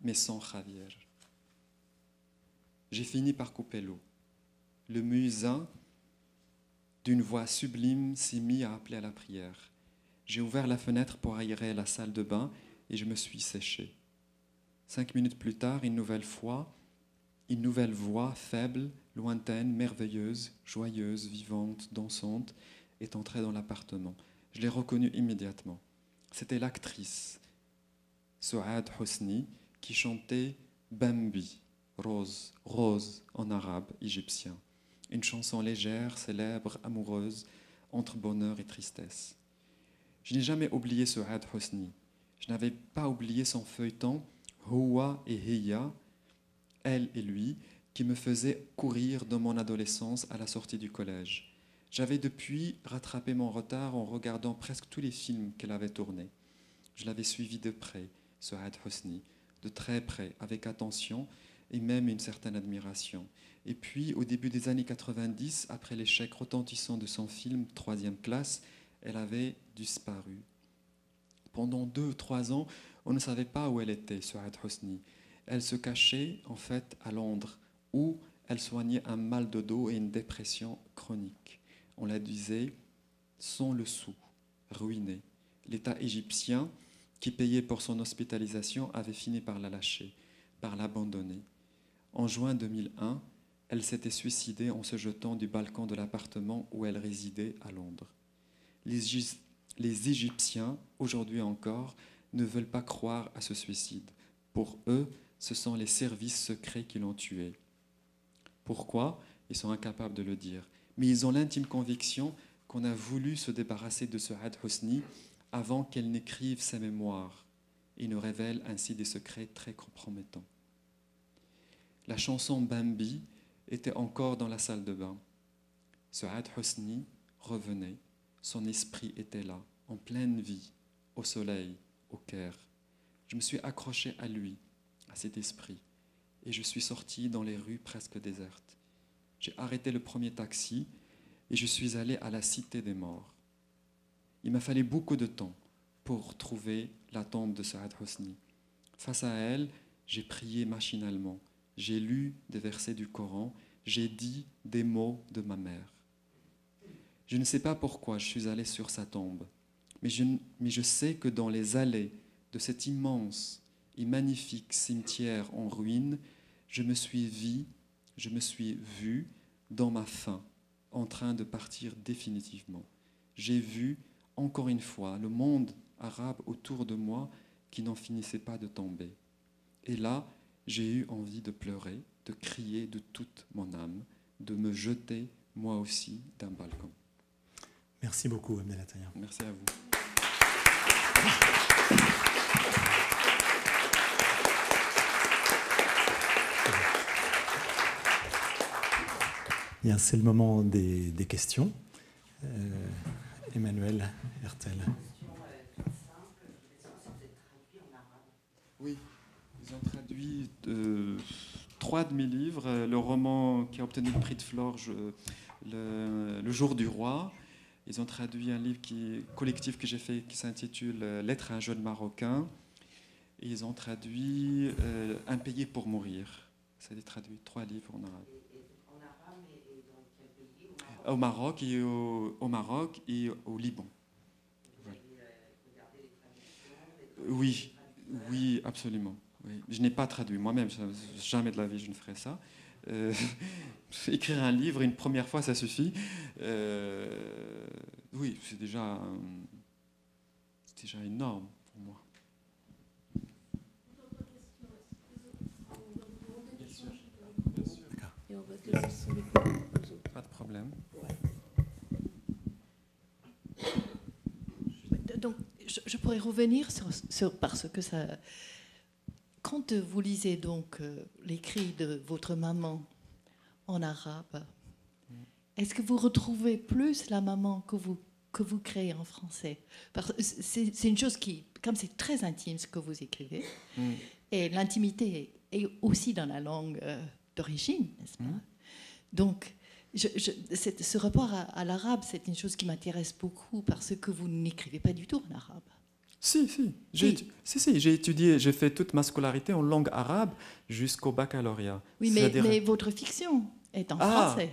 mais sans Javier. J'ai fini par couper l'eau. Le muezzin d'une voix sublime s'est mis à appeler à la prière. J'ai ouvert la fenêtre pour aérer la salle de bain et je me suis séché. 5 minutes plus tard, une nouvelle fois, Une nouvelle voix, faible, lointaine, merveilleuse, joyeuse, vivante, dansante, est entrée dans l'appartement. Je l'ai reconnue immédiatement. C'était l'actrice Souad Hosni qui chantait Bambi, Rose, Rose en arabe égyptien. Une chanson légère, célèbre, amoureuse, entre bonheur et tristesse. Je n'ai jamais oublié Souad Hosni. Je n'avais pas oublié son feuilleton Houa et Hiya, elle et lui, qui me faisait courir dans mon adolescence à la sortie du collège. J'avais depuis rattrapé mon retard en regardant presque tous les films qu'elle avait tournés. Je l'avais suivi de près, Souad Hosni, de très près, avec attention et même une certaine admiration. Et puis, au début des années 90, après l'échec retentissant de son film « Troisième classe », elle avait disparu. Pendant 2 ou 3 ans, on ne savait pas où elle était, Souad Hosni. Elle se cachait, en fait, à Londres, où elle soignait un mal de dos et une dépression chronique. On la disait sans le sou, ruinée. L'État égyptien, qui payait pour son hospitalisation, avait fini par la lâcher, par l'abandonner. En juin 2001, elle s'était suicidée en se jetant du balcon de l'appartement où elle résidait à Londres. Les Égyptiens, aujourd'hui encore, ne veulent pas croire à ce suicide. Pour eux, ce sont les services secrets qui l'ont tuée. Pourquoi? Ils sont incapables de le dire. Mais ils ont l'intime conviction qu'on a voulu se débarrasser de Souad Hosni avant qu'elle n'écrive ses mémoires et nous révèle ainsi des secrets très compromettants. La chanson Bambi était encore dans la salle de bain. Souad Hosni revenait, son esprit était là, en pleine vie, au soleil, au Caire. Je me suis accroché à lui, à cet esprit, et je suis sorti dans les rues presque désertes. J'ai arrêté le premier taxi et je suis allé à la Cité des Morts. Il m'a fallu beaucoup de temps pour trouver la tombe de Souad Hosni. Face à elle, j'ai prié machinalement. J'ai lu des versets du Coran, j'ai dit des mots de ma mère. Je ne sais pas pourquoi je suis allé sur sa tombe, mais je sais que dans les allées de cet immense et magnifique cimetière en ruine, je me suis vu dans ma faim, en train de partir définitivement. J'ai vu, encore une fois, le monde arabe autour de moi qui n'en finissait pas de tomber. Et là, j'ai eu envie de pleurer, de crier de toute mon âme, de me jeter, moi aussi, d'un balcon. Merci beaucoup, Amel Ataya. Merci à vous. Bien, c'est le moment des questions. Emmanuel Hertel. Oui, ils ont traduit 3 de mes livres. Le roman qui a obtenu le prix de Florges, Le jour du roi. Ils ont traduit un livre collectif que j'ai fait qui s'intitule Lettre à un jeune Marocain. Et ils ont traduit Impayé pour mourir. Ça a traduit 3 livres en arabe. Au Maroc et au Liban. Voilà. Oui, absolument. Oui. Je n'ai pas traduit moi-même, jamais de la vie je ne ferai ça. Écrire un livre une première fois, ça suffit. Oui, c'est déjà énorme pour moi. Bien sûr. Et on va te laisser le micro aux autres. Pas de problème. Donc, je pourrais revenir sur parce que ça. Quand vous lisez donc l'écrit de votre maman en arabe, est-ce que vous retrouvez plus la maman que vous créez en français? Parce que c'est une chose qui, comme c'est très intime ce que vous écrivez, et l'intimité est aussi dans la langue d'origine, n'est-ce pas? Donc, ce rapport à l'arabe, c'est une chose qui m'intéresse beaucoup parce que vous n'écrivez pas du tout en arabe. Si. J'ai étudié, j'ai fait toute ma scolarité en langue arabe jusqu'au baccalauréat. Oui, mais votre fiction est en français.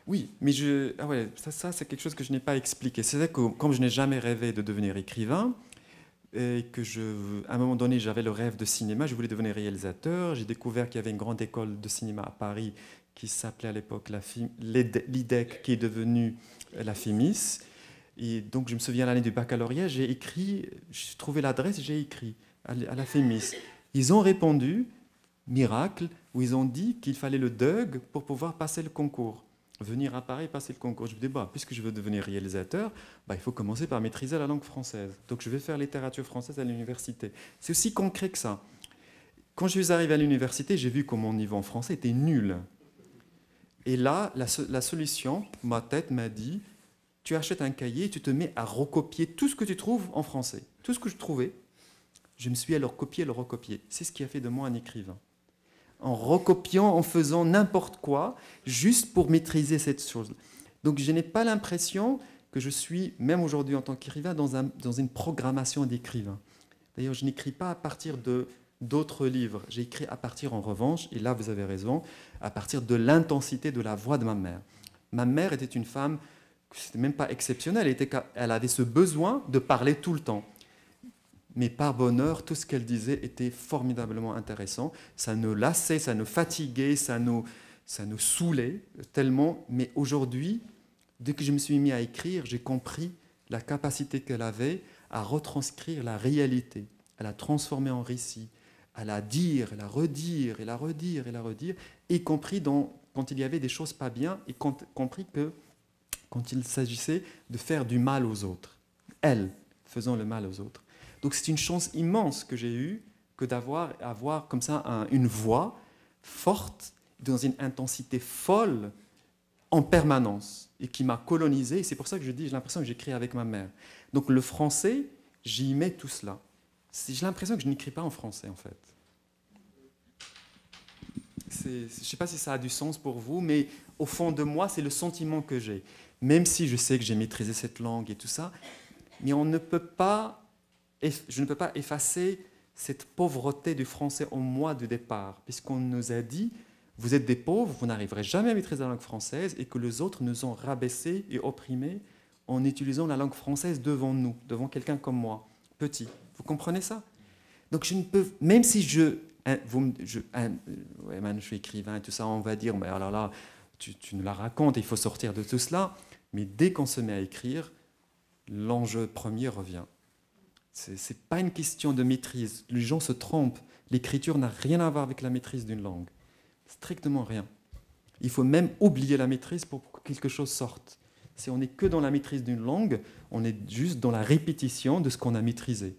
Oui, mais ça c'est quelque chose que je n'ai pas expliqué. C'est vrai que comme je n'ai jamais rêvé de devenir écrivain, et que à un moment donné, j'avais le rêve de cinéma, je voulais devenir réalisateur. J'ai découvert qu'il y avait une grande école de cinéma à Paris qui s'appelait à l'époque l'IDEC, qui est devenue la FEMIS. Et donc, je me souviens, l'année du baccalauréat, j'ai trouvé l'adresse, j'ai écrit à la FEMIS. Ils ont répondu, miracle, où ils ont dit qu'il fallait le DUG pour pouvoir passer le concours. Venir à Paris et passer le concours. Je me dis, puisque je veux devenir réalisateur, il faut commencer par maîtriser la langue française. Donc je vais faire littérature française à l'université. C'est aussi concret que ça. Quand je suis arrivé à l'université, j'ai vu que mon niveau en français était nul. Et là, la solution, ma tête m'a dit, tu achètes un cahier et tu te mets à recopier tout ce que tu trouves en français. Tout ce que je trouvais, je me suis à le recopier, le recopier. C'est ce qui a fait de moi un écrivain. En recopiant, en faisant n'importe quoi, juste pour maîtriser cette chose. Donc je n'ai pas l'impression que je suis, même aujourd'hui en tant qu'écrivain, dans une programmation d'écrivain. D'ailleurs, je n'écris pas à partir d'autres livres. J'écris à partir, en revanche, et là vous avez raison, à partir de l'intensité de la voix de ma mère. Ma mère était une femme, c'était même pas exceptionnel, elle avait ce besoin de parler tout le temps. Mais par bonheur, tout ce qu'elle disait était formidablement intéressant. Ça nous lassait, ça nous fatiguait, ça nous saoulait tellement. Mais aujourd'hui, dès que je me suis mis à écrire, j'ai compris la capacité qu'elle avait à retranscrire la réalité, à la transformer en récit, à la dire, à la redire, et la redire, et la redire, y compris quand il y avait des choses pas bien, et compris que quand il s'agissait de faire du mal aux autres, elle faisant le mal aux autres. Donc c'est une chance immense que j'ai eue que d'avoir comme ça une voix forte, dans une intensité folle, en permanence, et qui m'a colonisé. Et c'est pour ça que je dis, j'ai l'impression que j'écris avec ma mère. Donc le français, j'y mets tout cela. J'ai l'impression que je n'écris pas en français, en fait. Je ne sais pas si ça a du sens pour vous, mais au fond de moi, c'est le sentiment que j'ai. Même si je sais que j'ai maîtrisé cette langue et tout ça, mais je ne peux pas effacer cette pauvreté du français en moi de départ, puisqu'on nous a dit, vous êtes des pauvres, vous n'arriverez jamais à maîtriser la langue française, et que les autres nous ont rabaissés et opprimés en utilisant la langue française devant nous, devant quelqu'un comme moi, petit. Vous comprenez ça? Donc je ne peux, même si je suis écrivain et tout ça, on va dire, mais alors là, tu nous la racontes, il faut sortir de tout cela, mais dès qu'on se met à écrire, l'enjeu premier revient. Ce n'est pas une question de maîtrise. Les gens se trompent. L'écriture n'a rien à voir avec la maîtrise d'une langue. Strictement rien. Il faut même oublier la maîtrise pour que quelque chose sorte. Si on n'est que dans la maîtrise d'une langue, on est juste dans la répétition de ce qu'on a maîtrisé.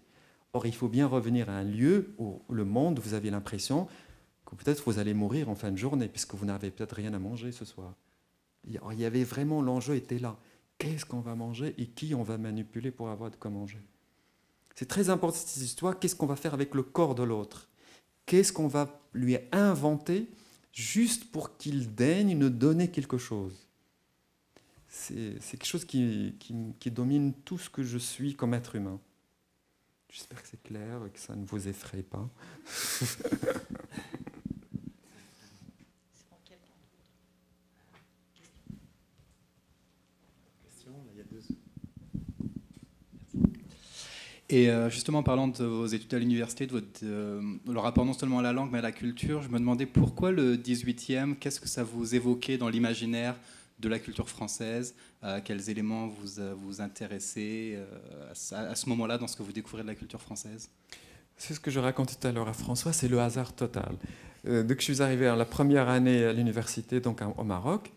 Or, il faut bien revenir à un lieu où le monde, vous avez l'impression que peut-être vous allez mourir en fin de journée, puisque vous n'avez peut-être rien à manger ce soir. Il y avait vraiment, l'enjeu était là. Qu'est-ce qu'on va manger et qui on va manipuler pour avoir de quoi manger? C'est très important cette histoire. Qu'est-ce qu'on va faire avec le corps de l'autre? Qu'est-ce qu'on va lui inventer juste pour qu'il daigne nous donner quelque chose? C'est quelque chose qui domine tout ce que je suis comme être humain. J'espère que c'est clair et que ça ne vous effraie pas. Et justement, en parlant de vos études à l'université, de le rapport non seulement à la langue, mais à la culture, je me demandais pourquoi le 18e, qu'est-ce que ça vous évoquait dans l'imaginaire de la culture française, quels éléments vous intéressaient à ce moment-là dans ce que vous découvrez de la culture française? C'est ce que je racontais tout à l'heure à François, c'est le hasard total. Dès que je suis arrivé à la première année à l'université, donc au Maroc,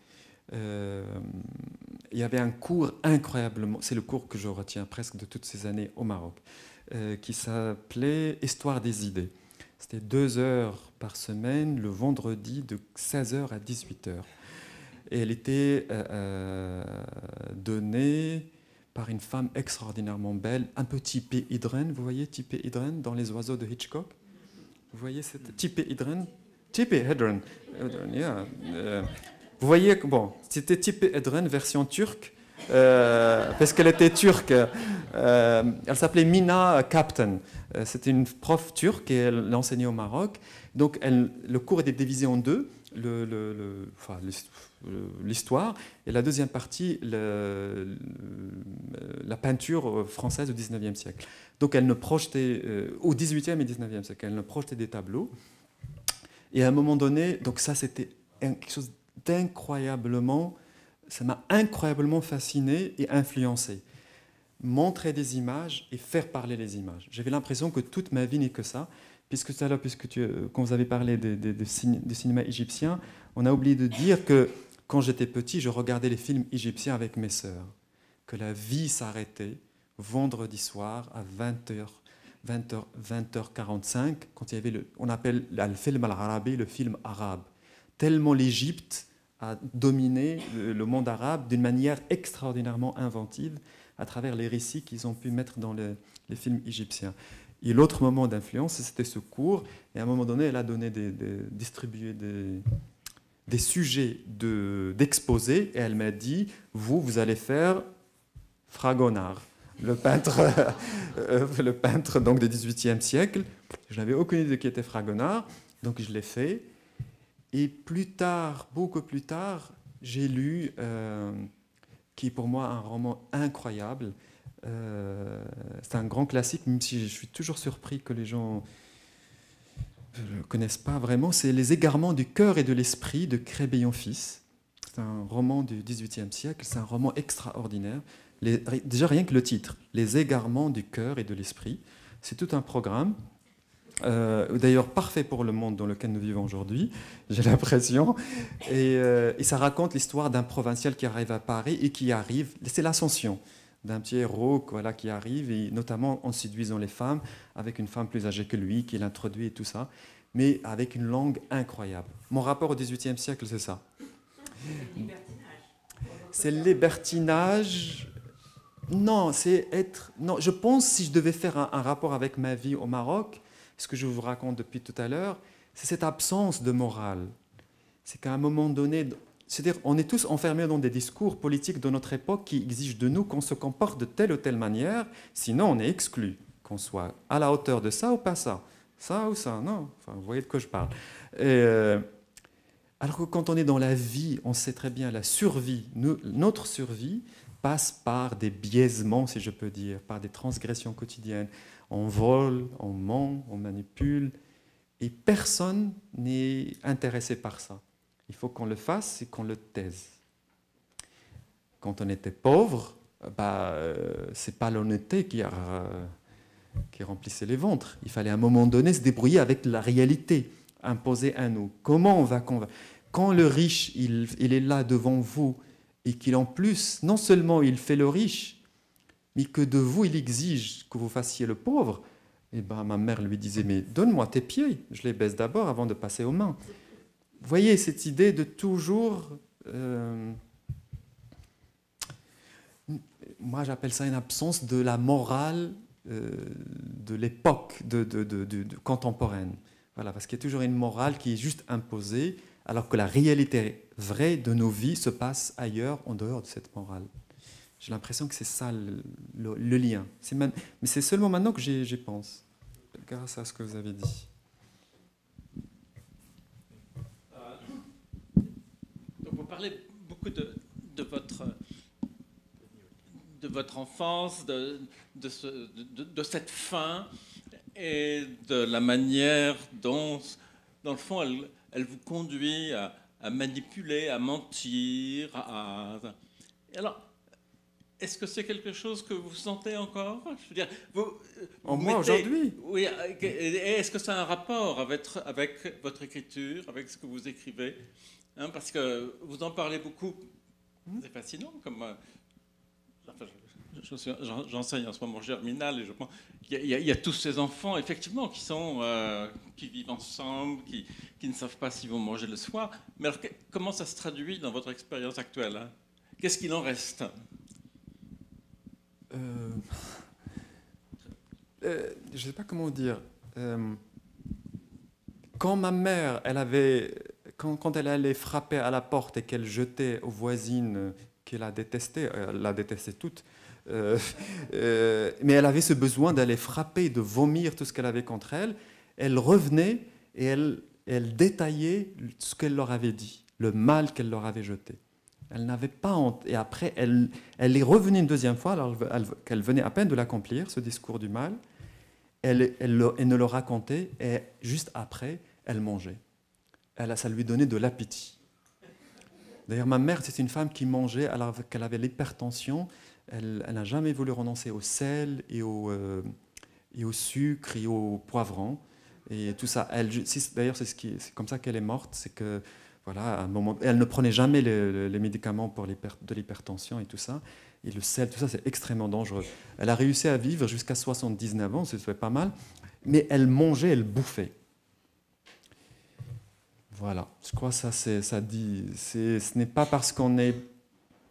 il y avait un cours incroyablement, c'est le cours que je retiens presque de toutes ces années au Maroc, qui s'appelait Histoire des idées. C'était 2 heures par semaine, le vendredi de 16h à 18h. Et elle était donnée par une femme extraordinairement belle, un peu typée Idren. Vous voyez typée Idren dans Les Oiseaux de Hitchcock? Vous voyez cette typée Idren? Typée Idren, yeah. Vous voyez, bon, c'était typée Idren version turque, parce qu'elle était turque. Elle s'appelait Mina Captain. C'était une prof turque et elle enseignait au Maroc. Donc le cours était divisé en 2. l'histoire, et la deuxième partie, la peinture française au XIXe siècle. Donc elle ne projetait, au XVIIIe et XIXe siècle, elle ne projetait des tableaux. Et à un moment donné, donc ça c'était quelque chose d'incroyablement, ça m'a incroyablement fasciné et influencé. Montrer des images et faire parler les images. J'avais l'impression que toute ma vie n'est que ça. Puisque tout à l'heure, quand vous avez parlé du cinéma égyptien, on a oublié de dire que quand j'étais petit, je regardais les films égyptiens avec mes sœurs. Que la vie s'arrêtait vendredi soir à 20h45, quand il y avait on appelle al-film al-arabi, le film arabe. Tellement l'Égypte a dominé le monde arabe d'une manière extraordinairement inventive à travers les récits qu'ils ont pu mettre dans les films égyptiens. Et l'autre moment d'influence, c'était ce cours. Et à un moment donné, elle a distribué des sujets d'exposés. Et elle m'a dit, vous allez faire Fragonard, le peintre donc, du XVIIIe siècle. Je n'avais aucune idée de qui était Fragonard, donc je l'ai fait. Et plus tard, beaucoup plus tard, j'ai lu, qui est pour moi un roman incroyable. C'est un grand classique, même si je suis toujours surpris que les gens ne le connaissent pas vraiment. C'est Les égarements du cœur et de l'esprit de Crébillon-Fils. C'est un roman du XVIIIe siècle, c'est un roman extraordinaire. Déjà rien que le titre, Les égarements du cœur et de l'esprit, c'est tout un programme. D'ailleurs parfait pour le monde dans lequel nous vivons aujourd'hui, j'ai l'impression. Et ça raconte l'histoire d'un provincial qui arrive à Paris et qui arrive, c'est l'ascension d'un petit héros voilà, qui arrive, et notamment en séduisant les femmes, avec une femme plus âgée que lui, qui l'introduit et tout ça, mais avec une langue incroyable. Mon rapport au XVIIIe siècle, c'est ça. C'est le libertinage. Non, c'est être... Non, je pense, si je devais faire un rapport avec ma vie au Maroc, ce que je vous raconte depuis tout à l'heure, c'est cette absence de morale. C'est qu'à un moment donné... C'est-à-dire on est tous enfermés dans des discours politiques de notre époque qui exigent de nous qu'on se comporte de telle ou telle manière, sinon on est exclu, qu'on soit à la hauteur de ça ou pas ça. Ça ou ça, non. Enfin, vous voyez de quoi je parle. Alors que quand on est dans la vie, on sait très bien la survie, notre survie passe par des biaisements, si je peux dire, par des transgressions quotidiennes. On vole, on ment, on manipule, et personne n'est intéressé par ça. Il faut qu'on le fasse et qu'on le taise. Quand on était pauvre, c'est pas l'honnêteté qui remplissait les ventres. Il fallait à un moment donné se débrouiller avec la réalité imposée à nous. Comment on va convaincre ? Quand le riche, il est là devant vous et qu'il en plus, non seulement il fait le riche, mais que de vous il exige que vous fassiez le pauvre, ma mère lui disait, mais donne-moi tes pieds, je les baisse d'abord avant de passer aux mains. Vous voyez cette idée de toujours... moi, j'appelle ça une absence de la morale de l'époque contemporaine. Voilà, parce qu'il y a toujours une morale qui est juste imposée, alors que la réalité vraie de nos vies se passe ailleurs, en dehors de cette morale. J'ai l'impression que c'est ça le lien. Mais c'est seulement maintenant que j'y pense, grâce à ce que vous avez dit. Vous parlez beaucoup de votre enfance, de cette fin et de la manière dont, dans le fond, elle vous conduit à manipuler, à mentir. Alors, est-ce que c'est quelque chose que vous sentez encore ? Je veux dire, moi, aujourd'hui ? Oui. Est-ce que ça a un rapport avec votre écriture, avec ce que vous écrivez ? Parce que vous en parlez beaucoup, c'est fascinant. J'enseigne en ce moment Germinal et je pense qu'il y a tous ces enfants, effectivement, qui vivent ensemble, qui ne savent pas s'ils vont manger le soir. Mais alors, comment ça se traduit dans votre expérience actuelle ? Qu'est-ce qu'il en reste ? Je ne sais pas comment dire. Quand ma mère, quand elle allait frapper à la porte et qu'elle jetait aux voisines qu'elle la détestait toutes, mais elle avait ce besoin d'aller frapper, de vomir tout ce qu'elle avait contre elle, elle revenait et et elle détaillait ce qu'elle leur avait dit, le mal qu'elle leur avait jeté. Elle n'avait pas honte. Et après, elle est revenue une deuxième fois, alors qu'elle venait à peine de l'accomplir, ce discours du mal. Elle ne le racontait, et juste après, elle mangeait. Ça lui donnait de l'appétit. D'ailleurs, ma mère, c'est une femme qui mangeait alors qu'elle avait l'hypertension. Elle n'a jamais voulu renoncer au sel et au sucre et au poivron et tout ça. D'ailleurs, c'est comme ça qu'elle est morte. C'est que voilà, à un moment, elle ne prenait jamais les médicaments pour de l'hypertension et tout ça. Et le sel, tout ça, c'est extrêmement dangereux. Elle a réussi à vivre jusqu'à 79 ans, c'est pas mal. Mais elle mangeait, elle bouffait. Voilà, je crois que ça dit. Ce n'est pas parce qu'on est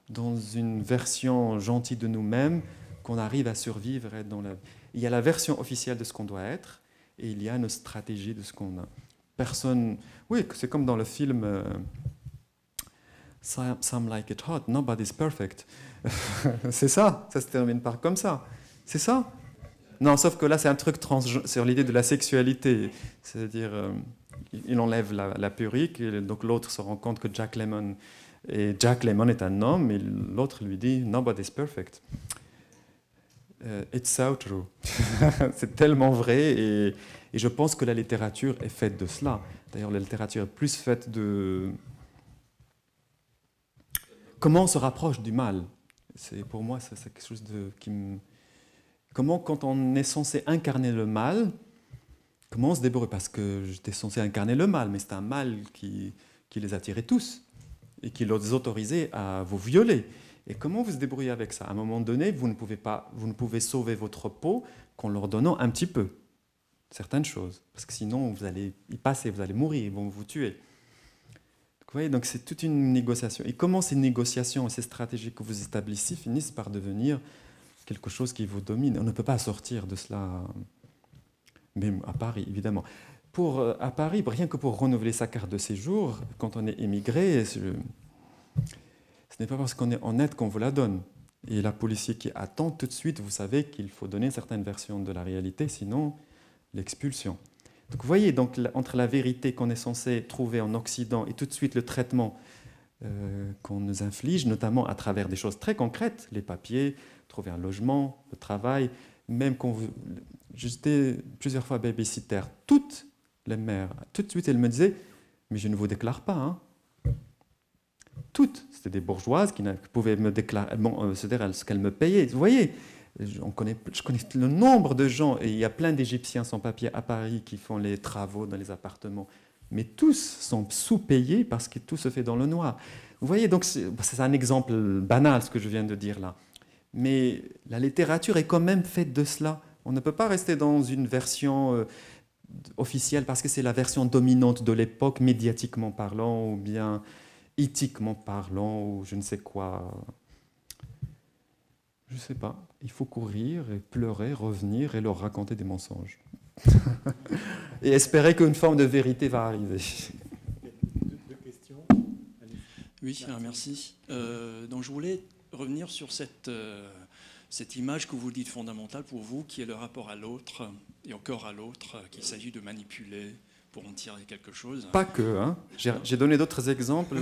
dans une version gentille de nous-mêmes qu'on arrive à survivre. Il y a la version officielle de ce qu'on doit être et il y a une stratégie de ce qu'on a. Personne. Oui, c'est comme dans le film Some Like It Hot, Nobody's Perfect. C'est ça, ça se termine par comme ça. C'est ça. Non, sauf que là, c'est un truc sur l'idée de la sexualité. C'est-à-dire, il enlève la perruque, et donc l'autre se rend compte que Jack Lemmon est un homme, et l'autre lui dit « Nobody's perfect ». It's so true. C'est tellement vrai, et je pense que la littérature est faite de cela. D'ailleurs, la littérature est plus faite de... Comment on se rapproche du mal. Pour moi, c'est quelque chose qui me... Comment, quand on est censé incarner le mal, comment on se débrouille? Parce que j'étais censé incarner le mal, mais c'est un mal qui les attirait tous et qui les autorisait à vous violer. Et comment vous se débrouillez avec ça? À un moment donné, vous ne pouvez sauver votre peau qu'en leur donnant un petit peu, certaines choses. Parce que sinon, vous allez y passer, vous allez mourir, ils vont vous tuer. Vous voyez, donc c'est toute une négociation. Et comment ces négociations et ces stratégies que vous établissez finissent par devenir quelque chose qui vous domine? On ne peut pas sortir de cela, même à Paris, évidemment. À Paris, rien que pour renouveler sa carte de séjour, quand on est émigré, ce n'est pas parce qu'on est honnête qu'on vous la donne. Et la policier qui attend tout de suite, vous savez qu'il faut donner certaines versions de la réalité, sinon l'expulsion. Donc vous voyez, donc, entre la vérité qu'on est censé trouver en Occident et tout de suite le traitement qu'on nous inflige, notamment à travers des choses très concrètes, les papiers, trouver un logement, le travail, même quand j'étais plusieurs fois babysitter, toutes les mères, tout de suite elles me disaient « mais je ne vous déclare pas hein. ». Toutes, c'était des bourgeoises qui pouvaient me déclarer, c'est-à-dire ce qu'elles me payaient. Vous voyez, je connais le nombre de gens, et il y a plein d'Égyptiens sans papier à Paris qui font les travaux dans les appartements, mais tous sont sous-payés parce que tout se fait dans le noir. Vous voyez, donc c'est un exemple banal ce que je viens de dire là. Mais la littérature est quand même faite de cela. On ne peut pas rester dans une version officielle parce que c'est la version dominante de l'époque, médiatiquement parlant, ou bien éthiquement parlant, ou je ne sais quoi. Je ne sais pas. Il faut courir et pleurer, revenir et leur raconter des mensonges. Et espérer qu'une forme de vérité va arriver. Deux questions. Oui, merci. Donc je voulais revenir sur cette image que vous dites fondamentale pour vous, qui est le rapport à l'autre, et encore à l'autre, qu'il s'agit de manipuler pour en tirer quelque chose. Pas que. Hein. J'ai donné d'autres exemples.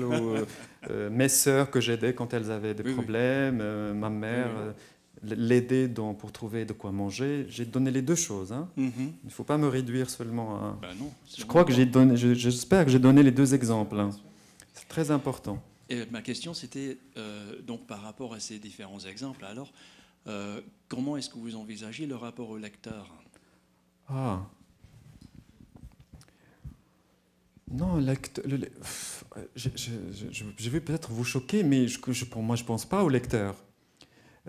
Mes sœurs que j'aidais quand elles avaient des problèmes, ma mère, l'aider pour trouver de quoi manger. J'ai donné les deux choses. Hein. Il ne faut pas me réduire seulement à... Ben non, je crois que j'espère que j'ai donné les deux exemples. Hein. C'est très important. Et ma question, c'était donc par rapport à ces différents exemples, alors, comment est-ce que vous envisagez le rapport au lecteur? Non, je vais peut-être vous choquer, mais pour moi, je ne pense pas au lecteur.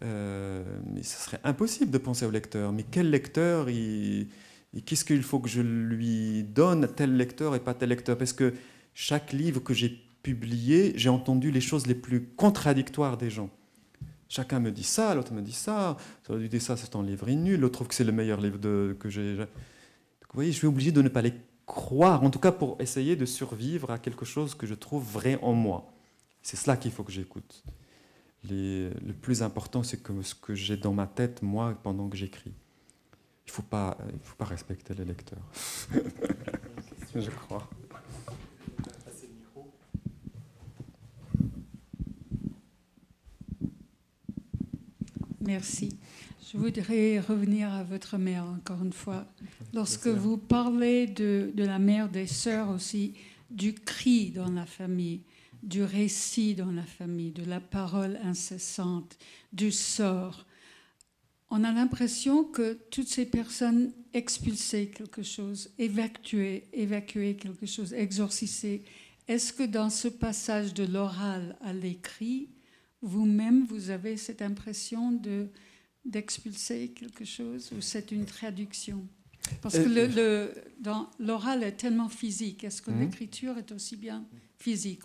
Mais ce serait impossible de penser au lecteur. Mais quel lecteur qu'est-ce qu'il faut que je lui donne, tel lecteur et pas tel lecteur? Parce que chaque livre que j'ai publié, j'ai entendu les choses les plus contradictoires des gens. Chacun me dit ça, l'autre me dit ça, l'autre dit ça, c'est ton livre est nul, l'autre trouve que c'est le meilleur livre que j'ai... Donc, vous voyez, je suis obligé de ne pas les croire, en tout cas pour essayer de survivre à quelque chose que je trouve vrai en moi. C'est cela qu'il faut que j'écoute. Le plus important, c'est ce que j'ai dans ma tête, moi, pendant que j'écris. Il ne faut pas respecter les lecteurs. Je crois. Merci. Je voudrais revenir à votre mère encore une fois. Lorsque vous parlez de la mère des sœurs aussi, du cri dans la famille, du récit dans la famille, de la parole incessante, du sort, on a l'impression que toutes ces personnes expulsaient quelque chose, évacuaient quelque chose, exorcissaient. Est-ce que dans ce passage de l'oral à l'écrit, vous-même, vous avez cette impression d'expulser quelque chose, ou c'est une traduction? Parce que l'oral est tellement physique. Est-ce que l'écriture est aussi bien physique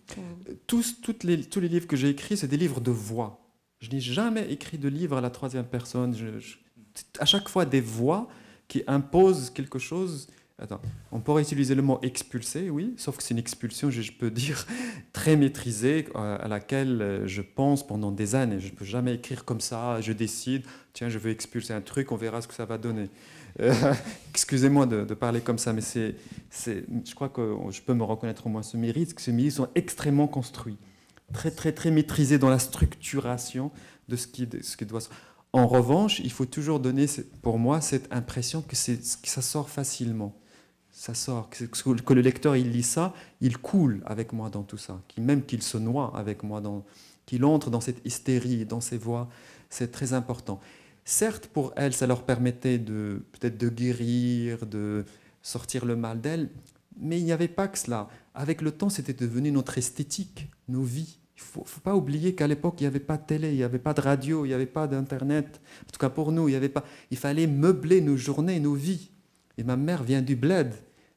tous les livres que j'ai écrits, c'est des livres de voix. Je n'ai jamais écrit de livre à la troisième personne. À chaque fois, des voix qui imposent quelque chose. Attends, on pourrait utiliser le mot expulser, oui, sauf que c'est une expulsion, je peux dire, très maîtrisée, à laquelle je pense pendant des années. Je ne peux jamais écrire comme ça, je décide, tiens, je veux expulser un truc, on verra ce que ça va donner. Excusez-moi de parler comme ça, mais je crois que je peux me reconnaître au moins ce mérite, que ces mérits sont extrêmement construits, très, très, très maîtrisés dans la structuration de ce qui doit se... En revanche, il faut toujours donner, pour moi, cette impression que ça sort facilement. Ça sort, que le lecteur, il lit ça, il coule avec moi dans tout ça, même qu'il se noie avec moi, qu'il entre dans cette hystérie, dans ces voix, c'est très important. Certes, pour elles, ça leur permettait peut-être de guérir, de sortir le mal d'elles, mais il n'y avait pas que cela. Avec le temps, c'était devenu notre esthétique, nos vies. Il ne faut pas oublier qu'à l'époque, il n'y avait pas de télé, il n'y avait pas de radio, il n'y avait pas d'Internet. En tout cas, pour nous, il fallait meubler nos journées, nos vies. Et ma mère vient du bled,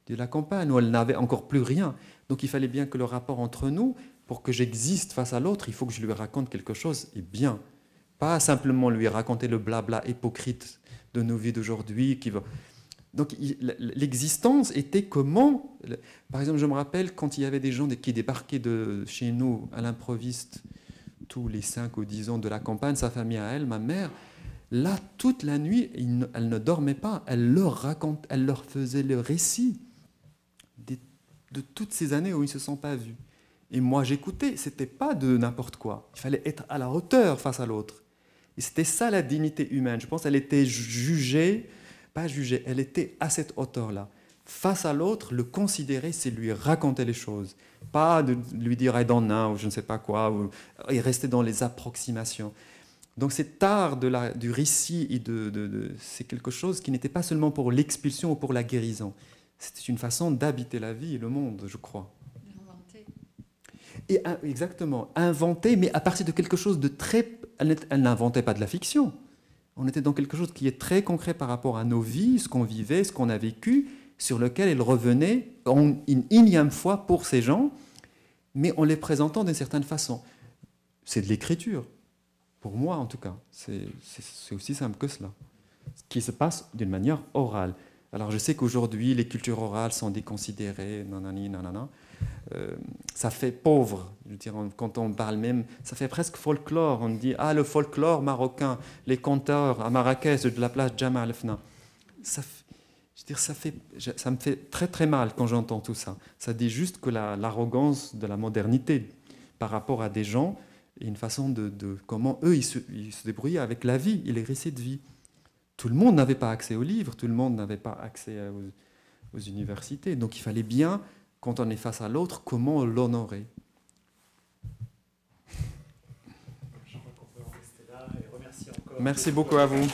de la campagne, où elle n'avait encore plus rien. Donc il fallait bien que le rapport entre nous, pour que j'existe face à l'autre, il faut que je lui raconte quelque chose, et bien. Pas simplement lui raconter le blabla hypocrite de nos vies d'aujourd'hui. Donc l'existence était comment? Par exemple, je me rappelle quand il y avait des gens qui débarquaient de chez nous à l'improviste tous les 5 ou 10 ans de la campagne, sa famille à elle, ma mère, là, toute la nuit, elle ne dormait pas. Elle leur faisait le récit de toutes ces années où ils ne se sont pas vus. Et moi, j'écoutais. Ce n'était pas de n'importe quoi. Il fallait être à la hauteur face à l'autre. Et c'était ça la dignité humaine. Je pense qu'elle était pas jugée, elle était à cette hauteur-là. Face à l'autre, le considérer, c'est lui raconter les choses. Pas de lui dire « I don't know » ou je ne sais pas quoi, et rester dans les approximations. Donc cet art du récit, c'est quelque chose qui n'était pas seulement pour l'expulsion ou pour la guérison. C'était une façon d'habiter la vie et le monde, je crois. Et exactement, inventer, mais à partir de quelque chose de très... Elle n'inventait pas de la fiction. On était dans quelque chose qui est très concret par rapport à nos vies, ce qu'on vivait, ce qu'on a vécu, sur lequel elle revenait une énième fois pour ces gens, mais en les présentant d'une certaine façon. C'est de l'écriture, pour moi en tout cas. C'est aussi simple que cela, qui se passe d'une manière orale. Alors je sais qu'aujourd'hui, les cultures orales sont déconsidérées, nanani, nanana. Ça fait pauvre, je veux dire, quand on parle même, ça fait presque folklore. On dit, le folklore marocain, les conteurs à Marrakech de la place Jamal el-Fna. Ça me fait très très mal quand j'entends tout ça. Ça dit juste que l'arrogance de la modernité par rapport à des gens et une façon de comment eux ils se débrouillaient avec la vie et les récits de vie. Tout le monde n'avait pas accès aux livres, tout le monde n'avait pas accès aux universités. Donc il fallait bien, quand on est face à l'autre, comment l'honorer. Je crois qu'on peut en rester là et remercier encore. Merci beaucoup à vous.